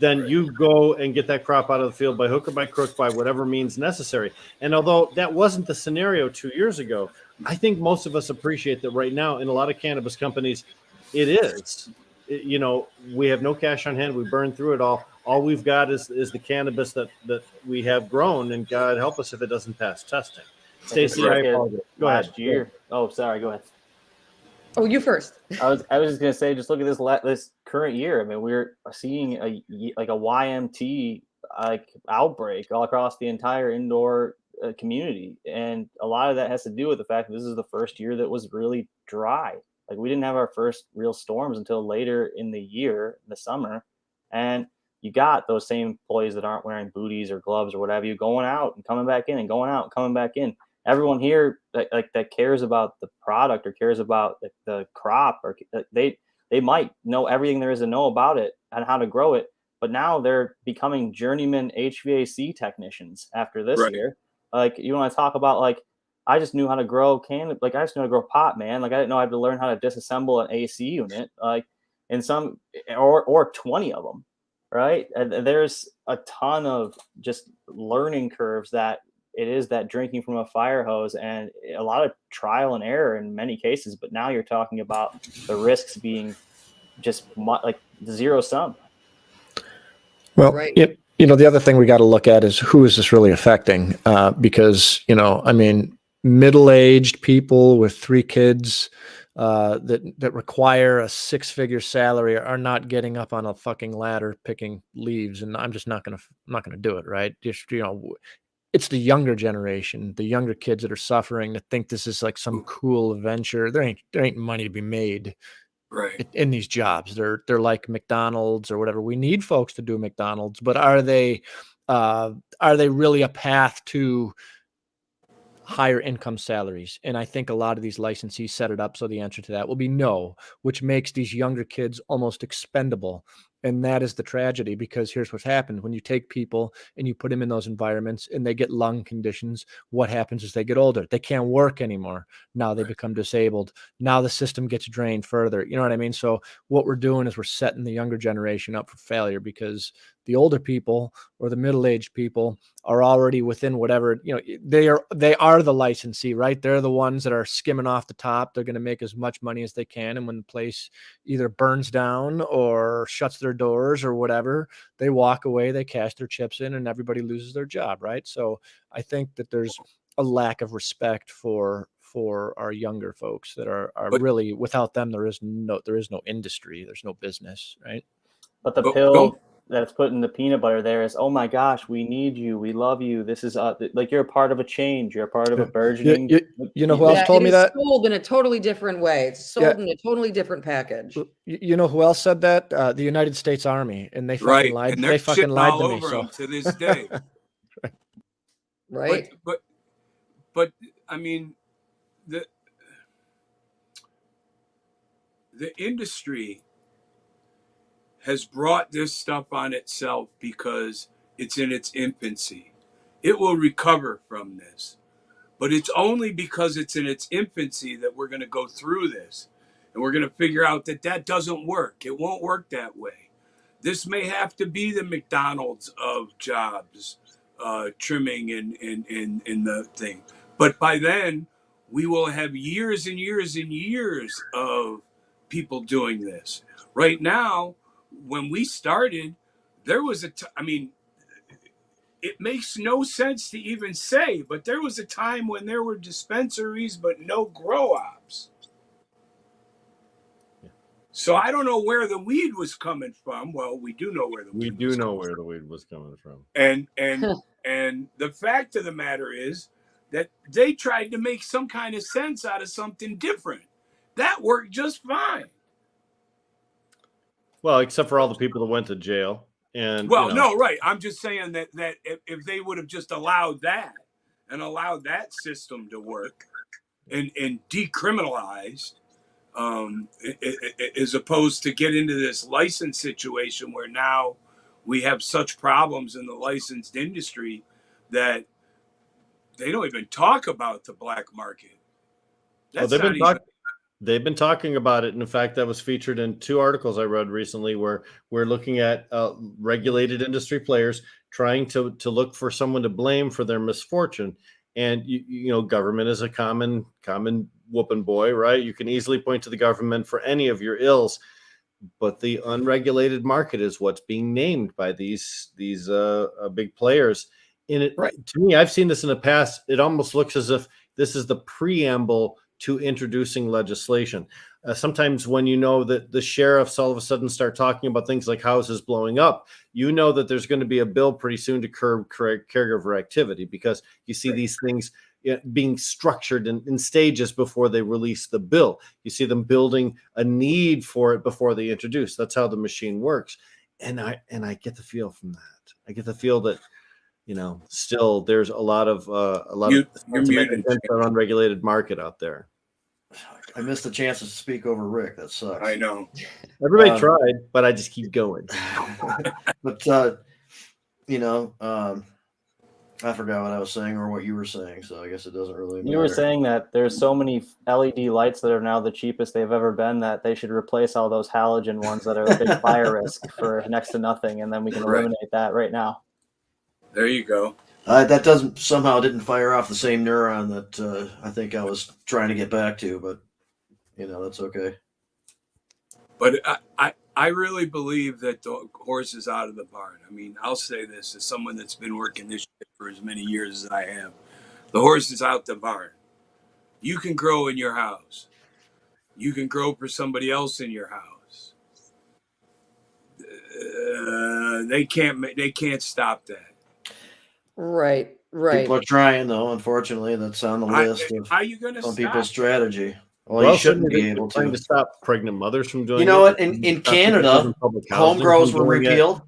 then you go and get that crop out of the field by hook or by crook, by whatever means necessary. And although that wasn't the scenario 2 years ago, I think most of us appreciate that right now in a lot of cannabis companies, it is. We have no cash on hand. We burn through it all. All we've got is the cannabis that we have grown, and God help us if it doesn't pass testing. Stacey, I apologize. Go ahead. Year. Oh, sorry. Go ahead. Oh, you first. I was just gonna say, just look at this current year. I mean, we're seeing a YMT outbreak all across the entire indoor community, and a lot of that has to do with the fact that this is the first year that was really dry. Like, we didn't have our first real storms until later in the year, in the summer, and you got those same employees that aren't wearing booties or gloves or whatever, you going out and coming back in and going out and coming back in. Everyone here that cares about the product or cares about the crop, or they might know everything there is to know about it and how to grow it, but now they're becoming journeyman HVAC technicians after this year. Like, you want to talk about, like, I just knew how to grow cannabis. Like, I just knew how to grow pot, man. Like, I didn't know I had to learn how to disassemble an AC unit, like, in some or 20 of them, right? And there's a ton of just learning curves that it is that drinking from a fire hose, and a lot of trial and error in many cases. But now you're talking about the risks being just like zero sum. Well, the other thing we got to look at is who is this really affecting? Because, I mean, middle-aged people with 3 kids that require a 6-figure salary are not getting up on a fucking ladder picking leaves, and I'm just not gonna do it, right? Just, it's the younger generation, the younger kids that are suffering, that think this is like some cool adventure. There ain't money to be made in these jobs. They're like McDonald's or whatever. We need folks to do McDonald's, but are they really a path to higher income salaries? And I think a lot of these licensees set it up so the answer to that will be no, which makes these younger kids almost expendable. And that is the tragedy, because here's what's happened. When you take people and you put them in those environments and they get lung conditions, what happens is they get older. They can't work anymore. Now they become disabled. Now the system gets drained further. You know what I mean? So what we're doing is we're setting the younger generation up for failure, because the older people or the middle-aged people are already within whatever, they are the licensee, right? They're the ones that are skimming off the top. They're going to make as much money as they can. And when the place either burns down or shuts their doors or whatever, they walk away, they cash their chips in, and everybody loses their job, right? So I think that there's a lack of respect for our younger folks that are really, without them, there is no industry, there's no business, right? But the pill that's put in the peanut butter there is, oh my gosh, we need you, we love you. This is like, you're a part of a change. You're a part of a burgeoning. You know who else told me that? Sold in a totally different way. It's sold in a totally different package. You know who else said that? The United States Army, and they fucking lied. And they fucking lied to me. So to this day, right? But I mean, the industry has brought this stuff on itself because it's in its infancy. It will recover from this, but it's only because it's in its infancy that we're going to go through this, and we're going to figure out that doesn't work. It won't work that way. This may have to be the McDonald's of jobs, trimming in the thing. But by then, we will have years and years and years of people doing this. Right now, when we started, there was it makes no sense to even say, but there was a time when there were dispensaries but no grow ops. So I don't know where the weed was coming from. Well, we do know where the weed was coming from. And the fact of the matter is that they tried to make some kind of sense out of something different. That worked just fine. Well, except for all the people that went to jail. And no, right. I'm just saying that if they would have just allowed that and allowed that system to work and decriminalized, as opposed to get into this license situation where now we have such problems in the licensed industry that they don't even talk about the black market. That's they've been talking about it. And in fact, that was featured in 2 articles I read recently where we're looking at regulated industry players trying to look for someone to blame for their misfortune. And, government is a common whooping boy, right? You can easily point to the government for any of your ills, but the unregulated market is what's being named by these big players. And to me, I've seen this in the past. It almost looks as if this is the preamble to introducing legislation. Sometimes when that the sheriffs all of a sudden start talking about things like houses blowing up, that there's going to be a bill pretty soon to curb caregiver activity, because you see these things being structured in stages before they release the bill. You see them building a need for it before they introduce. That's how the machine works. And I get the feel from that. I get the feel that still there's a lot of unregulated market out there. I missed the chance to speak over Rick. That sucks. I know. Everybody tried, but I just keep going. But I forgot what I was saying or what you were saying, so I guess it doesn't really matter. You were saying that there's so many LED lights that are now the cheapest they've ever been that they should replace all those halogen ones that are a big fire risk for next to nothing, and then we can eliminate that right now. There you go. That didn't fire off the same neuron that I think I was trying to get back to, but that's okay. But I really believe that the horse is out of the barn. I mean, I'll say this as someone that's been working this shit for as many years as I have. The horse is out the barn. You can grow in your house. You can grow for somebody else in your house. They can't stop that. Right. People are trying, though. Unfortunately, that's on the list of how you gonna some stop people's strategy. Well, you shouldn't be able to stop pregnant mothers from doing it. You know what? In Canada, home grows were repealed.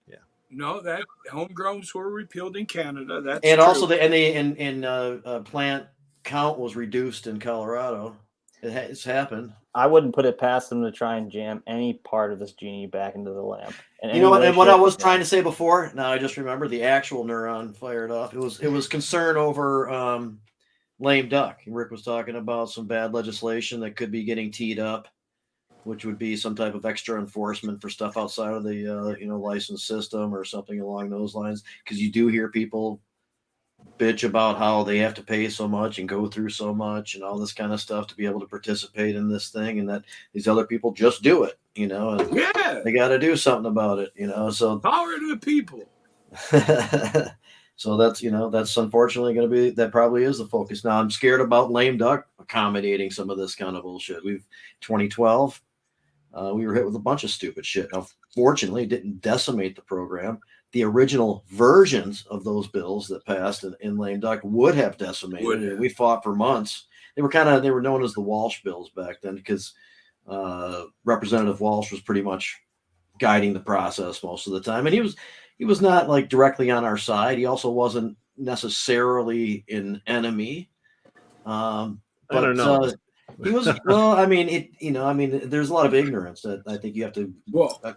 Yeah. No, that homegrowns were repealed in Canada. That's and true. Also the plant count was reduced in Colorado. It's happened. I wouldn't put it past them to try and jam any part of this genie back into the lamp. You know what? And what I was trying to say before, now I just remember the actual neuron fired off. It was concern over lame duck. Rick was talking about some bad legislation that could be getting teed up, which would be some type of extra enforcement for stuff outside of the license system or something along those lines. Because you do hear people bitch about how they have to pay so much and go through so much and all this kind of stuff to be able to participate in this thing, and that these other people just do it, and they got to do something about it, so power to the people. So that's unfortunately going to be, that probably is the focus. Now I'm scared about lame duck accommodating some of this kind of bullshit. 2012, we were hit with a bunch of stupid shit. Now, fortunately, it didn't decimate the program. The original versions of those bills that passed in lame duck would have decimated it. We fought for months. They were known as the Walsh bills back then, because Representative Walsh was pretty much guiding the process most of the time. And he was not like directly on our side. He also wasn't necessarily an enemy. But I don't know. He was, there's a lot of ignorance that I think you have to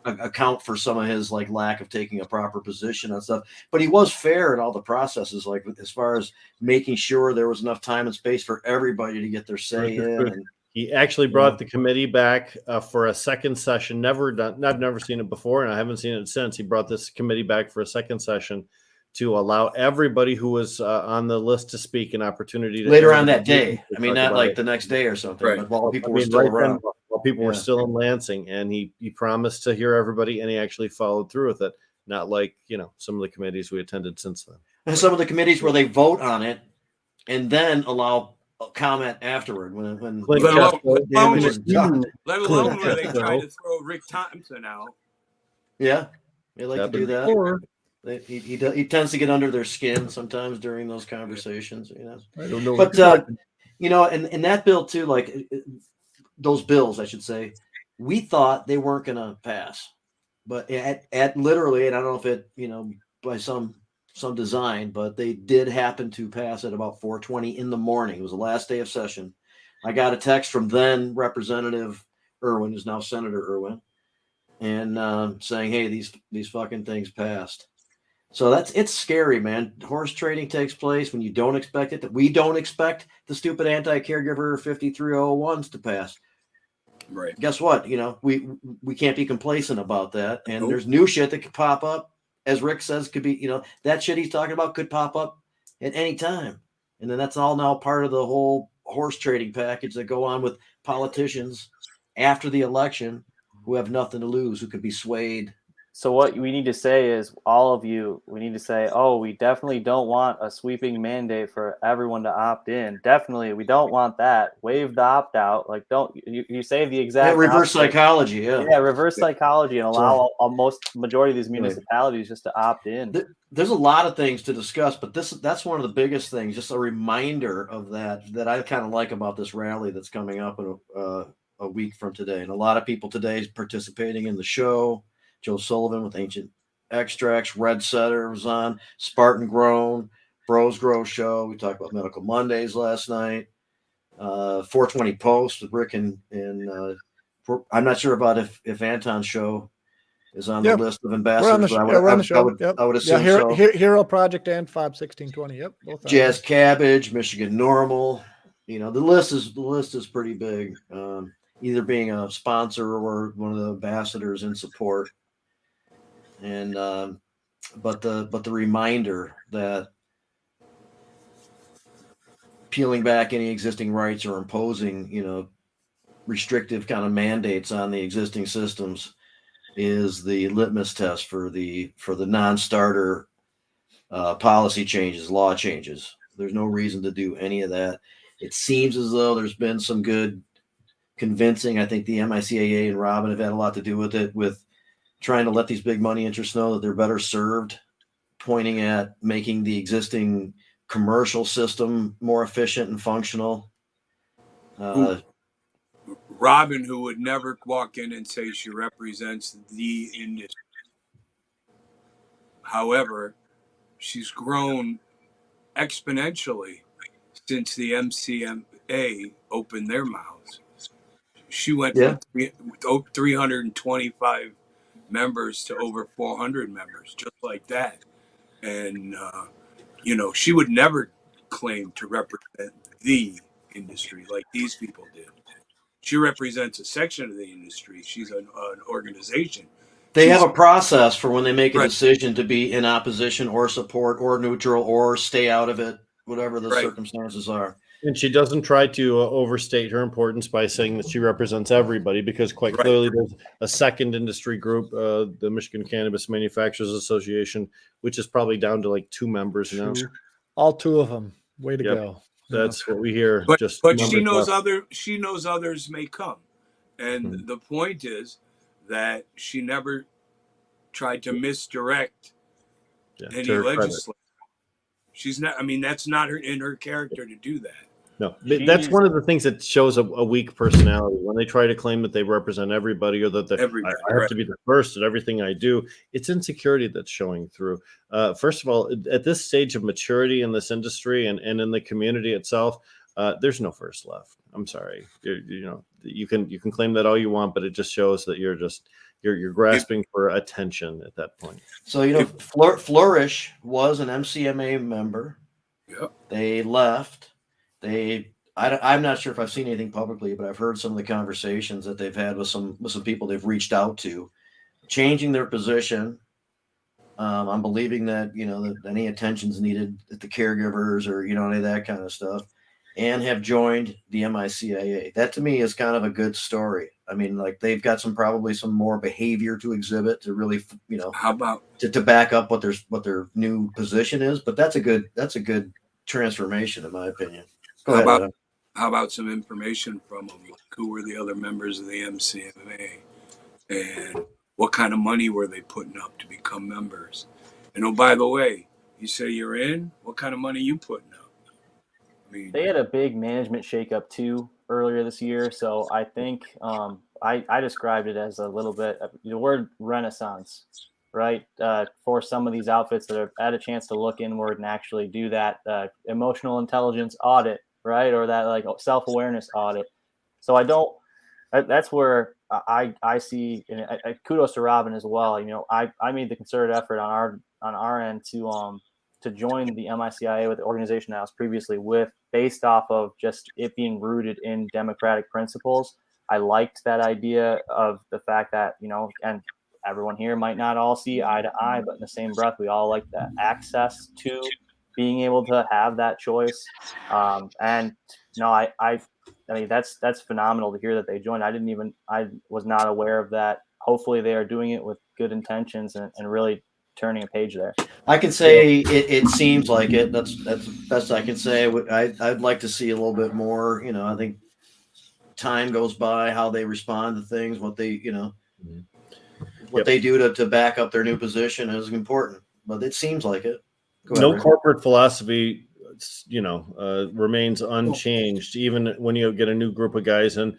account for some of his lack of taking a proper position on stuff. But he was fair in all the processes, as far as making sure there was enough time and space for everybody to get their say in. And, he actually brought the committee back for a second session. I've never seen it before, and I haven't seen it since. He brought this committee back for a second session to allow everybody who was on the list to speak an opportunity to later on that day. Not the next day or something, but while people were still around. While people were still in Lansing, and he promised to hear everybody, and he actually followed through with it. Not like some of the committees we attended since then. And some of the committees where they vote on it and then allow a comment afterward when let alone where they try to throw Rick Thompson out. Yeah, they like to do that. He tends to get under their skin sometimes during those conversations. I don't know. But and that bill too, those bills, I should say, we thought they weren't going to pass but at literally, and I don't know if it, by some design, but they did happen to pass at about 4:20 in the morning. It was the last day of session. I got a text from then Representative Irwin, who's now Senator Irwin, and saying, "Hey, these fucking things passed." So it's scary, man. Horse trading takes place when you don't expect it. We don't expect the stupid anti-caregiver 5301s to pass. Right. Guess what? We can't be complacent about that. And Nope. There's new shit that could pop up. As Rick says, could be, that shit he's talking about could pop up at any time. And then that's all now part of the whole horse trading package that go on with politicians after the election who have nothing to lose, who could be swayed. So what we need to say is, all of you, we need to say, oh, we definitely don't want a sweeping mandate for everyone to opt in. Definitely, we don't want that. Waive the opt out. Like, don't you say the exact reverse psychology. Yeah, reverse psychology, and allow majority of these municipalities just to opt in. There's a lot of things to discuss, but that's one of the biggest things. Just a reminder of that I kind of like about this rally that's coming up in a week from today, and a lot of people today is participating in the show. Joe Sullivan with Ancient Extracts, Red Setter was on, Spartan Grown, Bros Grow Show. We talked about Medical Mondays last night. 420 Post with Rick and I'm not sure about if Anton's show is on the list of ambassadors. We're on the show. I would assume so. Hero Project and Fob 1620. Yep. Both Jazz Cabbage, Michigan Normal. The list is pretty big. Either being a sponsor or one of the ambassadors in support. And but the reminder that peeling back any existing rights or imposing restrictive kind of mandates on the existing systems is the litmus test for the non-starter policy changes, law changes. There's no reason to do any of that. It seems as though there's been some good convincing. I think the MICAA and Robin have had a lot to do with it, with trying to let these big money interests know that they're better served, pointing at making the existing commercial system more efficient and functional. Robin, who would never walk in and say she represents the industry. However, she's grown exponentially since the MCMA opened their mouths. She went from 325 members to over 400 members, just like that. And, she would never claim to represent the industry like these people did. She represents a section of the industry. She's an organization. They have a process for when they make a decision to be in opposition or support or neutral or stay out of it, whatever the circumstances are. And she doesn't try to overstate her importance by saying that she represents everybody, because quite clearly there's a second industry group, the Michigan Cannabis Manufacturers Association, which is probably down to like 2 members now. All 2 of them. Way to go. That's what we hear. But she knows others may come. And the point is that she never tried to misdirect any legislature. She's not, that's not in her character to do that. No, that's one of the things that shows a weak personality, when they try to claim that they represent everybody, or that I have to be the first at everything I do. It's insecurity that's showing through. First of all, at this stage of maturity in this industry and in the community itself, there's no first left. I'm sorry. You can claim that all you want, but it just shows that you're grasping for attention at that point. So, Flourish was an MCMA member. Yep. They left. I'm not sure if I've seen anything publicly, but I've heard some of the conversations that they've had with some people they've reached out to, changing their position. I'm believing that, that any attention's needed at the caregivers or, any of that kind of stuff, and have joined the MICAA. That to me is kind of a good story. They've got probably some more behavior to exhibit to really, how about to back up what their new position is. But that's a good transformation, in my opinion. How about some information from them? Like, who were the other members of the MCMA, and what kind of money were they putting up to become members? And oh, by the way, you say you're in. What kind of money you putting up? They had a big management shakeup too. earlier this year. So I think I described it as a little bit the word renaissance, right? For some of these outfits that have had a chance to look inward and actually do that emotional intelligence audit, right? Or that like self-awareness audit. So that's where I see, and kudos to Robin as well. You know, I made the concerted effort on our end to join the MICIA with the organization I was previously with, based off of just it being rooted in democratic principles. I liked that idea of the fact that, you know, and everyone here might not all see eye to eye, but in the same breath, we all like the access to being able to have that choice. And no, I mean, that's phenomenal to hear that they joined. I was not aware of that. Hopefully they are doing it with good intentions and really turning a page there. I can say it seems like it. That's the best I can say. I'd like to see a little bit more. You know, I think time goes by, how they respond to things, what they, you know, what they do to back up their new position is important. But it seems like it. No corporate philosophy, you know, remains unchanged. Even when you get a new group of guys and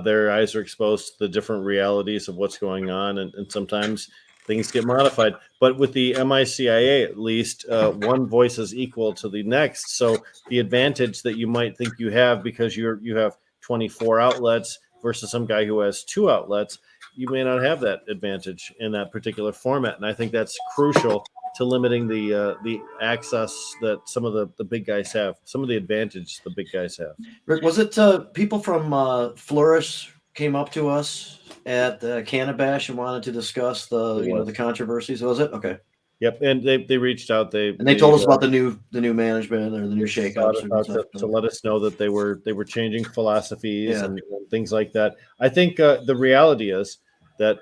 their eyes are exposed to the different realities of what's going on, and sometimes things get modified. But with the MICIA, at least, one voice is equal to the next. So the advantage that you might think you have because you have 24 outlets versus some guy who has 2 outlets, you may not have that advantage in that particular format. And I think that's crucial to limiting the access that some of the big guys have, some of the advantage the big guys have. Rick, was it people from Flourish came up to us at Cannabis and wanted to discuss the controversies? Was it? Okay. Yep, and they reached out. They told us about the new management or the new shakeups to let us know that they were changing philosophies and things like that. I think the reality is that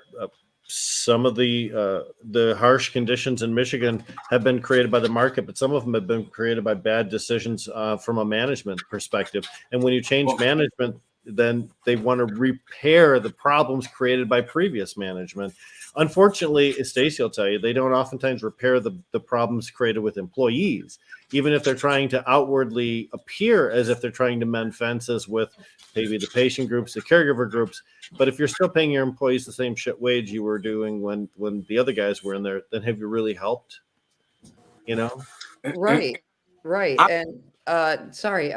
some of the harsh conditions in Michigan have been created by the market, but some of them have been created by bad decisions from a management perspective. And when you change management, then they want to repair the problems created by previous management. Unfortunately, Stacey will tell you, they don't oftentimes repair the problems created with employees, even if they're trying to outwardly appear as if they're trying to mend fences with maybe the patient groups, the caregiver groups. But if you're still paying your employees the same shit wage you were doing when the other guys were in there, then have you really helped? You know? Right. And sorry.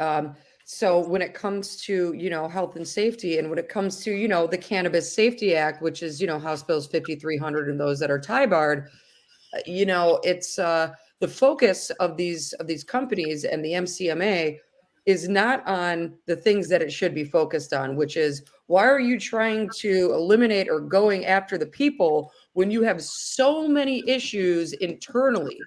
So when it comes to, you know, health and safety, and when it comes to, you know, the Cannabis Safety Act, which is, you know, House Bills 5300 and those that are tie-barred, you know, it's the focus of these companies and the MCMA is not on the things that it should be focused on, which is, why are you trying to eliminate or going after the people when you have so many issues internally,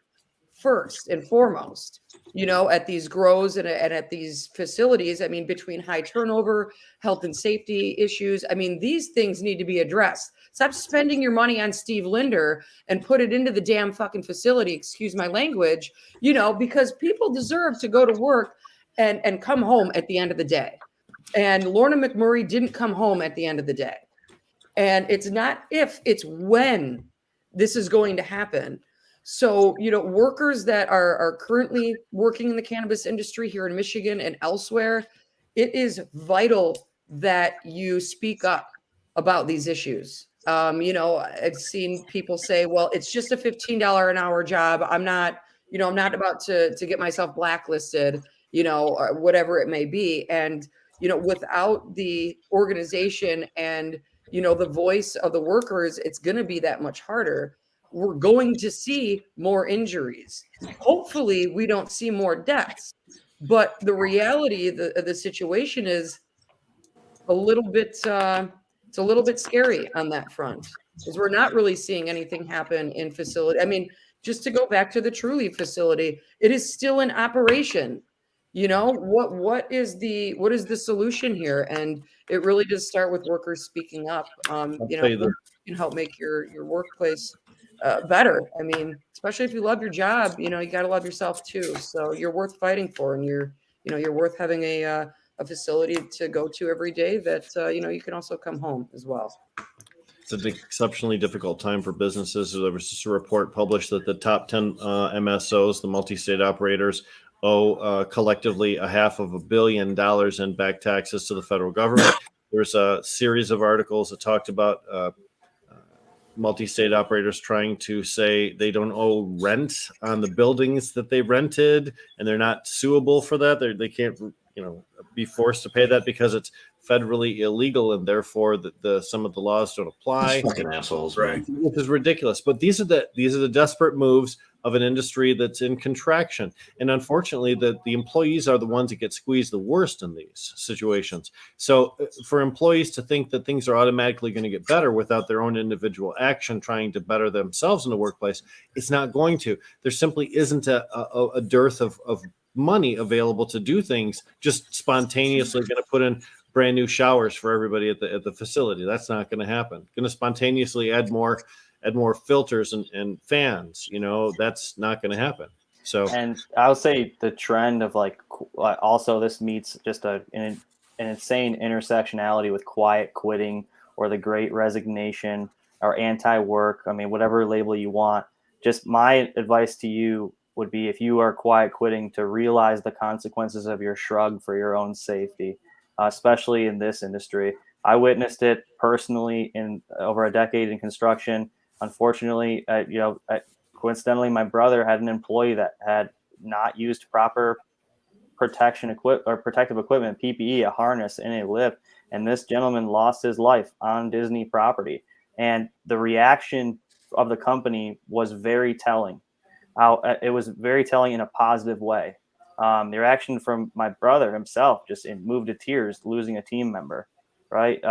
first and foremost, you know, at these grows and at these facilities? I mean, between high turnover, health and safety issues, I mean, these things need to be addressed. Stop spending your money on Steve Linder and put it into the damn fucking facility, excuse my language, you know, because people deserve to go to work and come home at the end of the day. And Lorna McMurray didn't come home at the end of the day. And it's not if, it's when this is going to happen. So, you know, workers that are currently working in the cannabis industry here in Michigan and elsewhere, it is vital that you speak up about these issues. You know, I've seen people say, well, it's just a $15 an hour job. I'm not about to get myself blacklisted, you know, or whatever it may be. And, you know, without the organization and, you know, the voice of the workers, it's going to be that much harder. We're going to see more injuries. Hopefully we don't see more deaths, but the reality of the situation is a little bit, it's a little bit scary on that front, because we're not really seeing anything happen in facility. I mean, just to go back to the Trulieve facility, it is still in operation. You know, what is the solution here? And it really does start with workers speaking up. You know, you can help make your workplace better. I mean, especially if you love your job, you know, you got to love yourself too. So you're worth fighting for, and you're worth having a facility to go to every day that, you know, you can also come home as well. It's an exceptionally difficult time for businesses. There was just a report published that the top 10 MSOs, the multi-state operators, owe collectively $500 million in back taxes to the federal government. There's a series of articles that talked about multi-state operators trying to say they don't owe rent on the buildings that they rented, and they're not suable for that. They can't, be forced to pay that because it's federally illegal, and therefore some of the laws don't apply. These fucking assholes, Right. man. Which is ridiculous. But these are the desperate moves of an industry that's in contraction. And unfortunately, the employees are the ones that get squeezed the worst in these situations. So for employees to think that things are automatically going to get better without their own individual action trying to better themselves in the workplace, it's not going to. There simply isn't a dearth of money available to do things just spontaneously going to put in brand new showers for everybody at the facility. That's not going to happen. Going to spontaneously add more filters and fans. That's not going to happen. So, and I would say the trend of also this meets just an insane intersectionality with quiet quitting or the great resignation or anti-work. I mean, whatever label you want. Just my advice to you would be, if you are quiet quitting, to realize the consequences of your shrug for your own safety, especially in this industry. I witnessed it personally in over a decade in construction. Unfortunately, coincidentally, my brother had an employee that had not used proper protective equipment, PPE, a harness, and a lift, and this gentleman lost his life on Disney property. And the reaction of the company was very telling. It was very telling in a positive way. The reaction from my brother himself just moved to tears, losing a team member, right?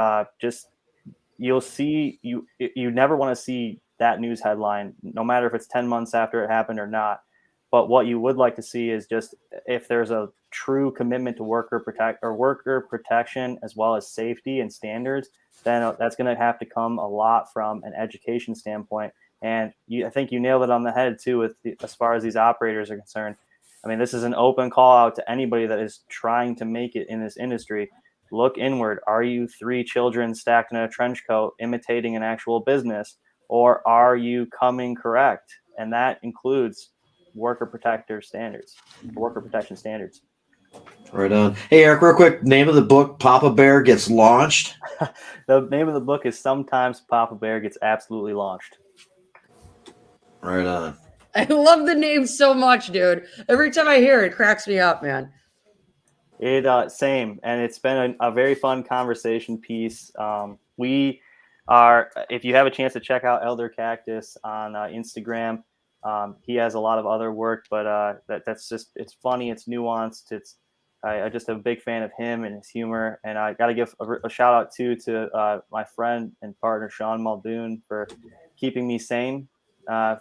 You'll see, you never want to see that news headline, no matter if it's 10 months after it happened or not. But what you would like to see is just if there's a true commitment to worker protection as well as safety and standards, then that's going to have to come a lot from an education standpoint. And I think you nailed it on the head too, as far as these operators are concerned. I mean, this is an open call out to anybody that is trying to make it in this industry. Look inward. Are you 3 children stacked in a trench coat imitating an actual business, or are you coming correct? And that includes worker protection standards. Right on. Hey, Eric, real quick, name of the book, Papa Bear Gets Launched. The name of the book is Sometimes Papa Bear Gets Absolutely Launched. Right on. I love the name so much, dude. Every time I hear it, it cracks me up, man. Same, and it's been a very fun conversation piece. We are, if you have a chance to check out Elder Cactus on Instagram, he has a lot of other work, but that's just, it's funny, it's nuanced, I just am a big fan of him and his humor, and I got to give a shout out to my friend and partner Sean Muldoon for keeping me sane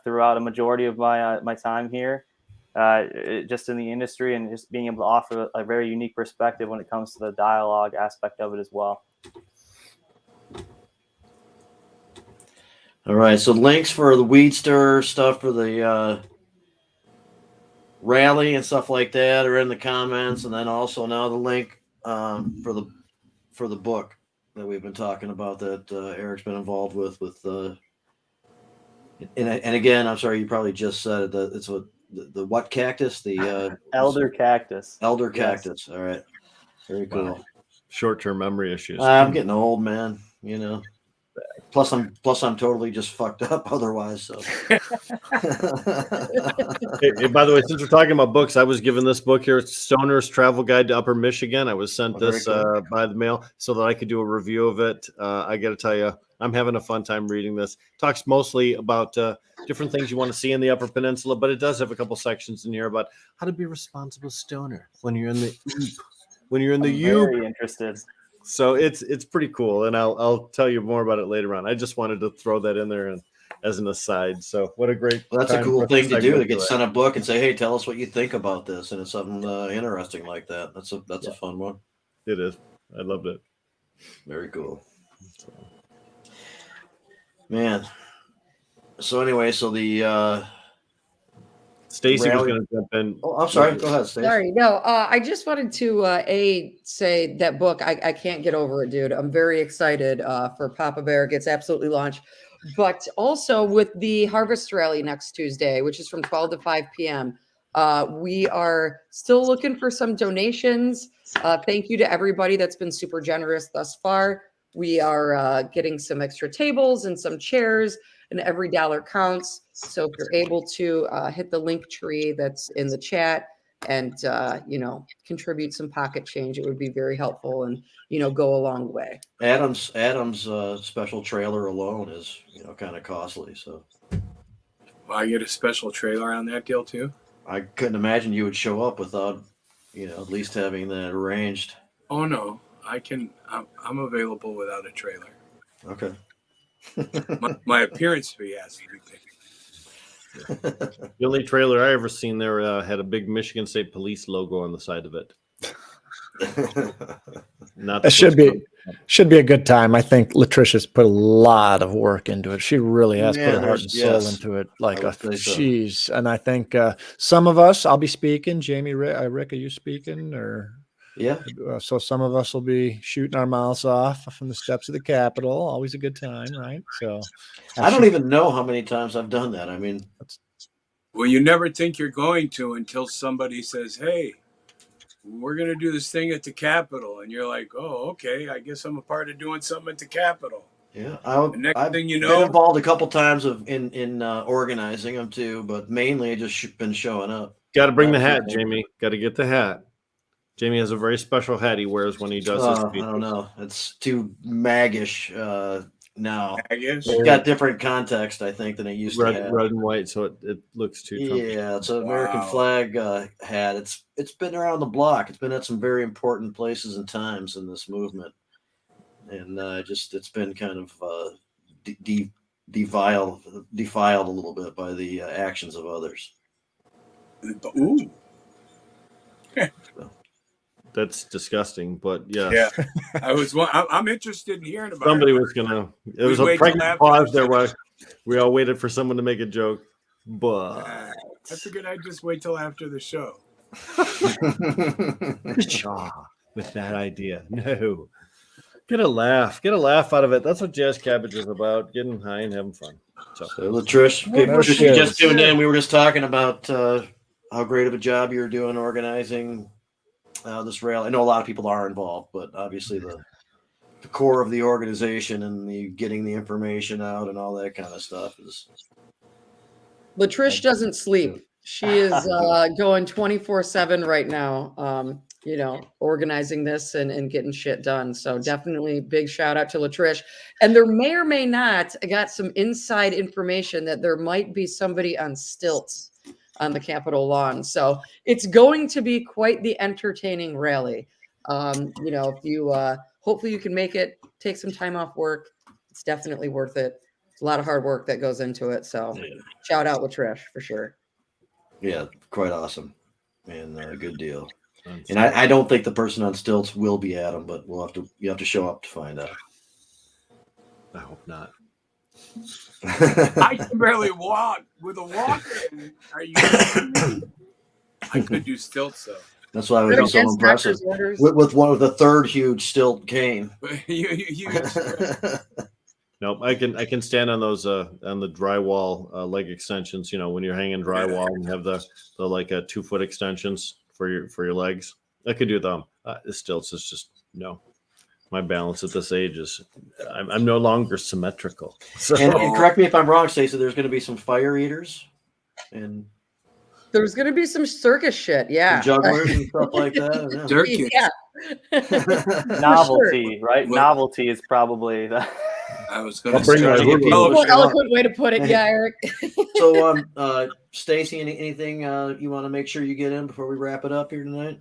throughout a majority of my time here. Just in the industry, and just being able to offer a very unique perspective when it comes to the dialogue aspect of it as well. All right, so links for the Weed Stir stuff for the rally and stuff like that are in the comments, and then also now the link for the book that we've been talking about that Eric's been involved with and again, I'm sorry, you probably just said it. It's what. The what cactus? The Elder Cactus. Elder Cactus. Yes. All right. Very cool. Wow. Short-term memory issues. I'm getting old, man. Plus I'm totally just fucked up otherwise. So. Hey, by the way, since we're talking about books, I was given this book here, Stoner's Travel Guide to Upper Michigan. I was sent this cool. By the mail so that I could do a review of it. I got to tell you, I'm having a fun time reading this. Talks mostly about different things you want to see in the Upper Peninsula, but it does have a couple sections in here about how to be a responsible stoner when you're in the Very interested. So it's pretty cool, and I'll tell you more about it later on. I just wanted to throw that in there and as an aside. So what a great that's a cool thing to do, to get sent a book and say, hey, tell us what you think about this, and it's something interesting like that. That's a fun one. It is. I loved it. Very cool. Man. So anyway, so the Stacy was going to jump in. Oh, I'm sorry. Go ahead, Stacy. Sorry. No, I just wanted to say that book. I can't get over it, dude. I'm very excited for Papa Bear Gets Absolutely Launched, but also with the Harvest Rally next Tuesday, which is from 12 to 5 p.m. We are still looking for some donations. Thank you to everybody that's been super generous thus far. We are getting some extra tables and some chairs, and every dollar counts. So if you're able to hit the link tree that's in the chat and, contribute some pocket change, it would be very helpful and, go a long way. Adam's special trailer alone is, kind of costly. So I get a special trailer on that deal too. I couldn't imagine you would show up without, at least having that arranged. Oh no, I'm available without a trailer. Okay. my appearance fee has to be paid. The only trailer I ever seen there had a big Michigan State Police logo on the side of it. Not It should be a good time. I think Latricia's put a lot of work into it. She really has put her heart and soul into it. Jeez. And I think some of us, I'll be speaking. Jamie, Rick, are you speaking? Or yeah. So some of us will be shooting our mouths off from the steps of the Capitol. Always a good time, right? So I don't even know how many times I've done that. I mean, well, you never think you're going to until somebody says, "Hey, we're going to do this thing at the Capitol," and you're like, "Oh, okay. I guess I'm a part of doing something at the Capitol." Yeah, I've been involved a couple times in organizing them too, but mainly I just been showing up. Got to bring the hat, Jamie. Got to get the hat. Jamie has a very special hat he wears when he does his speeches. I don't know. It's too maggish now. Maggish? It's got different context, I think, than it used to have. Red and white, so it looks too Trumpy. Yeah, it's an American flag hat. It's been around the block. It's been at some very important places and times in this movement. And it's been kind of defiled a little bit by the actions of others. Ooh. So. That's disgusting, but yeah. I'm interested in hearing about somebody it. was gonna. It was a pregnant pause there where we all waited for someone to make a joke, but I figured I'd just wait till after the show. With that idea, no. Get a laugh out of it. That's what Jazz Cabbage is about: getting high and having fun. So Latrice, if you just tuned in, we were just talking about how great of a job you're doing organizing this rally. I know a lot of people are involved, but obviously the core of the organization and the getting the information out and all that kind of stuff is. Latrice doesn't sleep. She is going 24/7 right now. Organizing this and getting shit done. So definitely big shout out to Latrice. And there may or may not, I got some inside information that there might be somebody on stilts on the Capitol lawn. So it's going to be quite the entertaining rally. If you hopefully you can make it, take some time off work. It's definitely worth it. It's a lot of hard work that goes into it. So shout out Latrice for sure. Yeah, quite awesome. And good deal. And I don't think the person on stilts will be Adam, but you have to show up to find out. I hope not. I can barely walk with a walker. Are you kidding me? I could do stilts though. That's why I was so impressive with one of the third huge stilt cane. Nope, I can stand on those on the drywall leg extensions. When you're hanging drywall and have the like 2-foot extensions for your legs. I could do them. The stilts is just no. My balance at this age is I'm no longer symmetrical. So. And correct me if I'm wrong, Stacey. There's going to be some fire eaters, and there's going to be some circus shit. Yeah, jugglers and stuff like that. Circus. Yeah. Novelty, right? Well, novelty is probably the. I was going to say more eloquent way to put it. Yeah, Eric. So, Stacey, anything you want to make sure you get in before we wrap it up here tonight?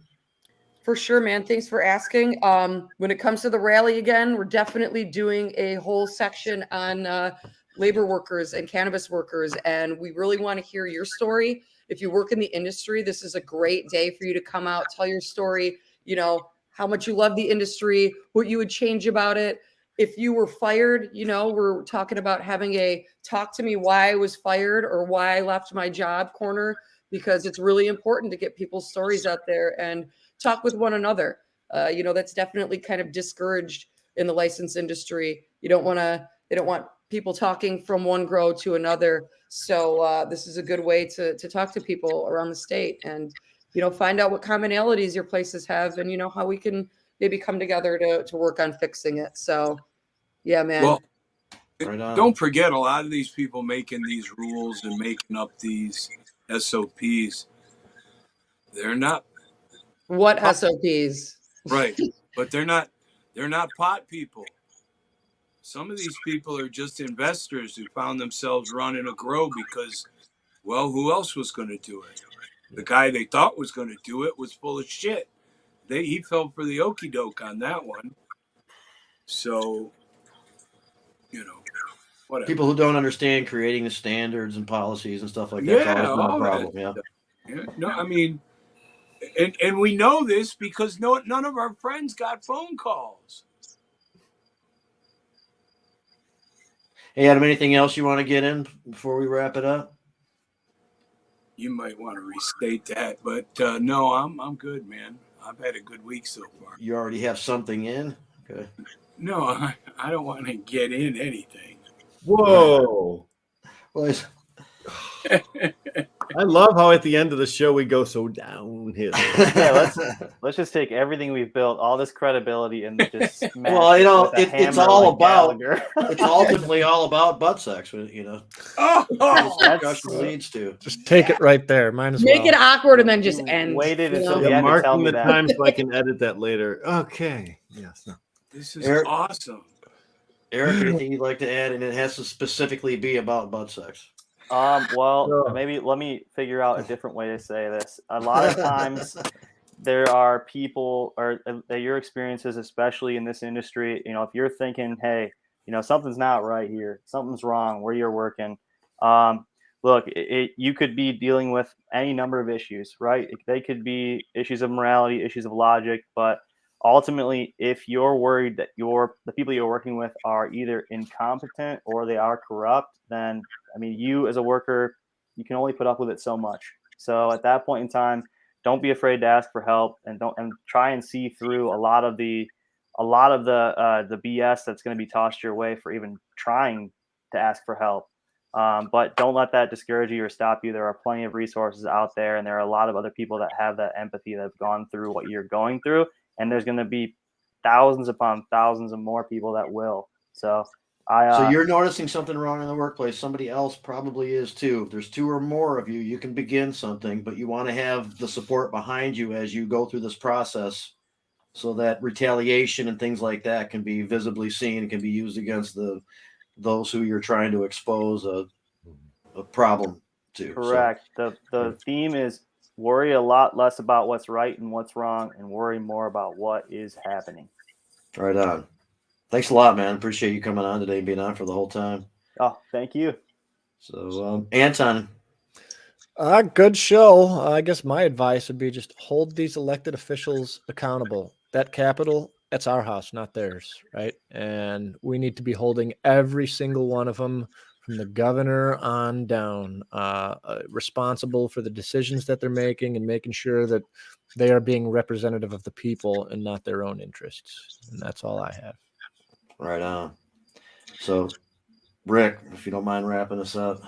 For sure, man. Thanks for asking. When it comes to the rally again, we're definitely doing a whole section on labor workers and cannabis workers, and we really want to hear your story. If you work in the industry, this is a great day for you to come out, tell your story, how much you love the industry, what you would change about it. If you were fired, we're talking about having a talk to me why I was fired or why I left my job corner, because it's really important to get people's stories out there and talk with one another. That's definitely kind of discouraged in the license industry. They don't want people talking from one grow to another. So this is a good way to talk to people around the state and, find out what commonalities your places have and, how we can maybe come together to work on fixing it. So, yeah, man. Well, Right on. don't forget, a lot of these people making these rules and making up these SOPs, they're not What SOPs? right, but they're not pot people. Some of these people are just investors who found themselves running a grow because, well, who else was going to do it? The guy they thought was going to do it was full of shit. He fell for the okie doke on that one. So, whatever. People who don't understand creating the standards and policies and stuff like that. Yeah, always been a all problem. that. Yeah. No, I mean, and we know this because none of our friends got phone calls. Hey, Adam, anything else you want to get in before we wrap it up? You might want to restate that, but no, I'm good, man. I've had a good week so far. You already have something in? Okay. No, I don't want to get in anything. Whoa. Well, I love how at the end of the show we go so downhill. Yeah, let's just take everything we've built, all this credibility, and just smash well, it with a it's hammer all like about Gallagher. it's ultimately all about butt sex, Oh, discussion leads to. Just take it right there. Might as Make well. it awkward and then just end. Waited you until know? the Yeah, end to tell marking me the that. time so I can edit that later. Okay. Yes. No. this is Eric- awesome. Eric, anything you'd like to add? And it has to specifically be about butt sex. Well, maybe let me figure out a different way to say this. A lot of times there are people or your experiences, especially in this industry, if you're thinking, hey, something's not right here, something's wrong where you're working. Look, you could be dealing with any number of issues, right? They could be issues of morality, issues of logic, but ultimately, if you're worried that the people you're working with are either incompetent or they are corrupt, then you as a worker, you can only put up with it so much. So at that point in time, don't be afraid to ask for help and try and see through a lot of the BS that's going to be tossed your way for even trying to ask for help. But don't let that discourage you or stop you. There are plenty of resources out there, and there are a lot of other people that have that empathy that have gone through what you're going through. And there's going to be thousands upon thousands of more people that will. So you're noticing something wrong in the workplace. Somebody else probably is too. If there's two or more of you, you can begin something, but you want to have the support behind you as you go through this process so that retaliation and things like that can be visibly seen and can be used against those who you're trying to expose a problem to. Correct. So, the theme is worry a lot less about what's right and what's wrong and worry more about what is happening. Right on. Thanks a lot, man. Appreciate you coming on today and being on for the whole time. Oh, thank you. So, Anton. Good show. I guess my advice would be just hold these elected officials accountable. That Capitol, that's our house, not theirs, right? And we need to be holding every single one of them from the governor on down, responsible for the decisions that they're making and making sure that they are being representative of the people and not their own interests. And that's all I have. Right on. So, Rick, if you don't mind wrapping us up.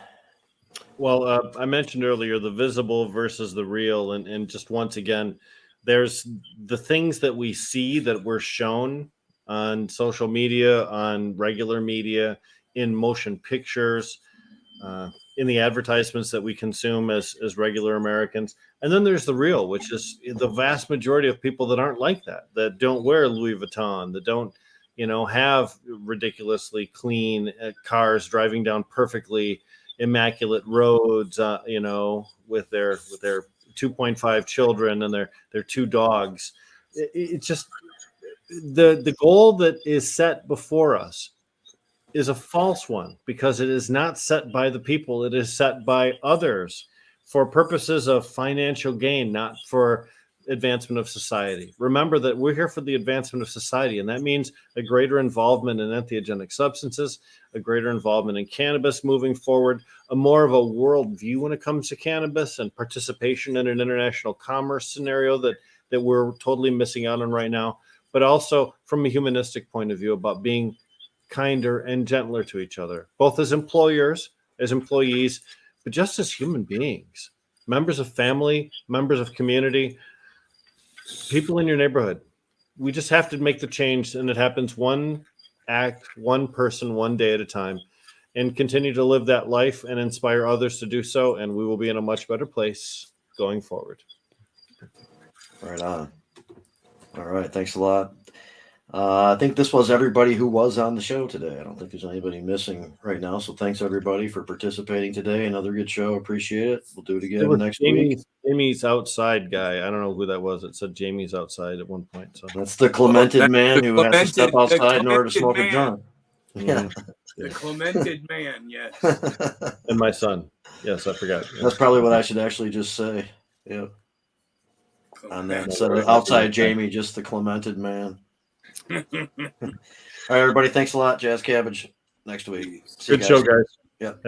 Well, I mentioned earlier the visible versus the real. And just once again, there's the things that we see that we're shown on social media, on regular media, in motion pictures, in the advertisements that we consume as regular Americans. And then there's the real, which is the vast majority of people that aren't like that don't wear Louis Vuitton, that don't, have ridiculously clean cars driving down perfectly immaculate roads, with their 2.5 children and their 2 dogs. It's just the goal that is set before us is a false one because it is not set by the people. It is set by others for purposes of financial gain, not for advancement of society. Remember that we're here for the advancement of society, and that means a greater involvement in entheogenic substances, a greater involvement in cannabis moving forward, a more of a world view when it comes to cannabis and participation in an international commerce scenario that we're totally missing out on right now, but also from a humanistic point of view about being kinder, and gentler to each other, both as employers, as employees, but just as human beings, members of family, members of community, people in your neighborhood. We just have to make the change, and it happens one act, one person, one day at a time, and continue to live that life and inspire others to do so, and we will be in a much better place going forward. Right on. All right. Thanks a lot. I think this was everybody who was on the show today. I don't think there's anybody missing right now. So thanks everybody for participating today. Another good show. Appreciate it. We'll do it again next week. Jamie's outside guy. I don't know who that was. It said Jamie's outside at one point. So that's the Clemented man who has to step outside in order to smoke a joint. Yeah. The Clemented man, yes. And my son. Yes, I forgot. That's probably what I should actually just say. Yeah. On that. So outside Jamie, just the Clemented man. All right, everybody. Thanks a lot, Jazz Cabbage. Next week. Good show, guys. Yep.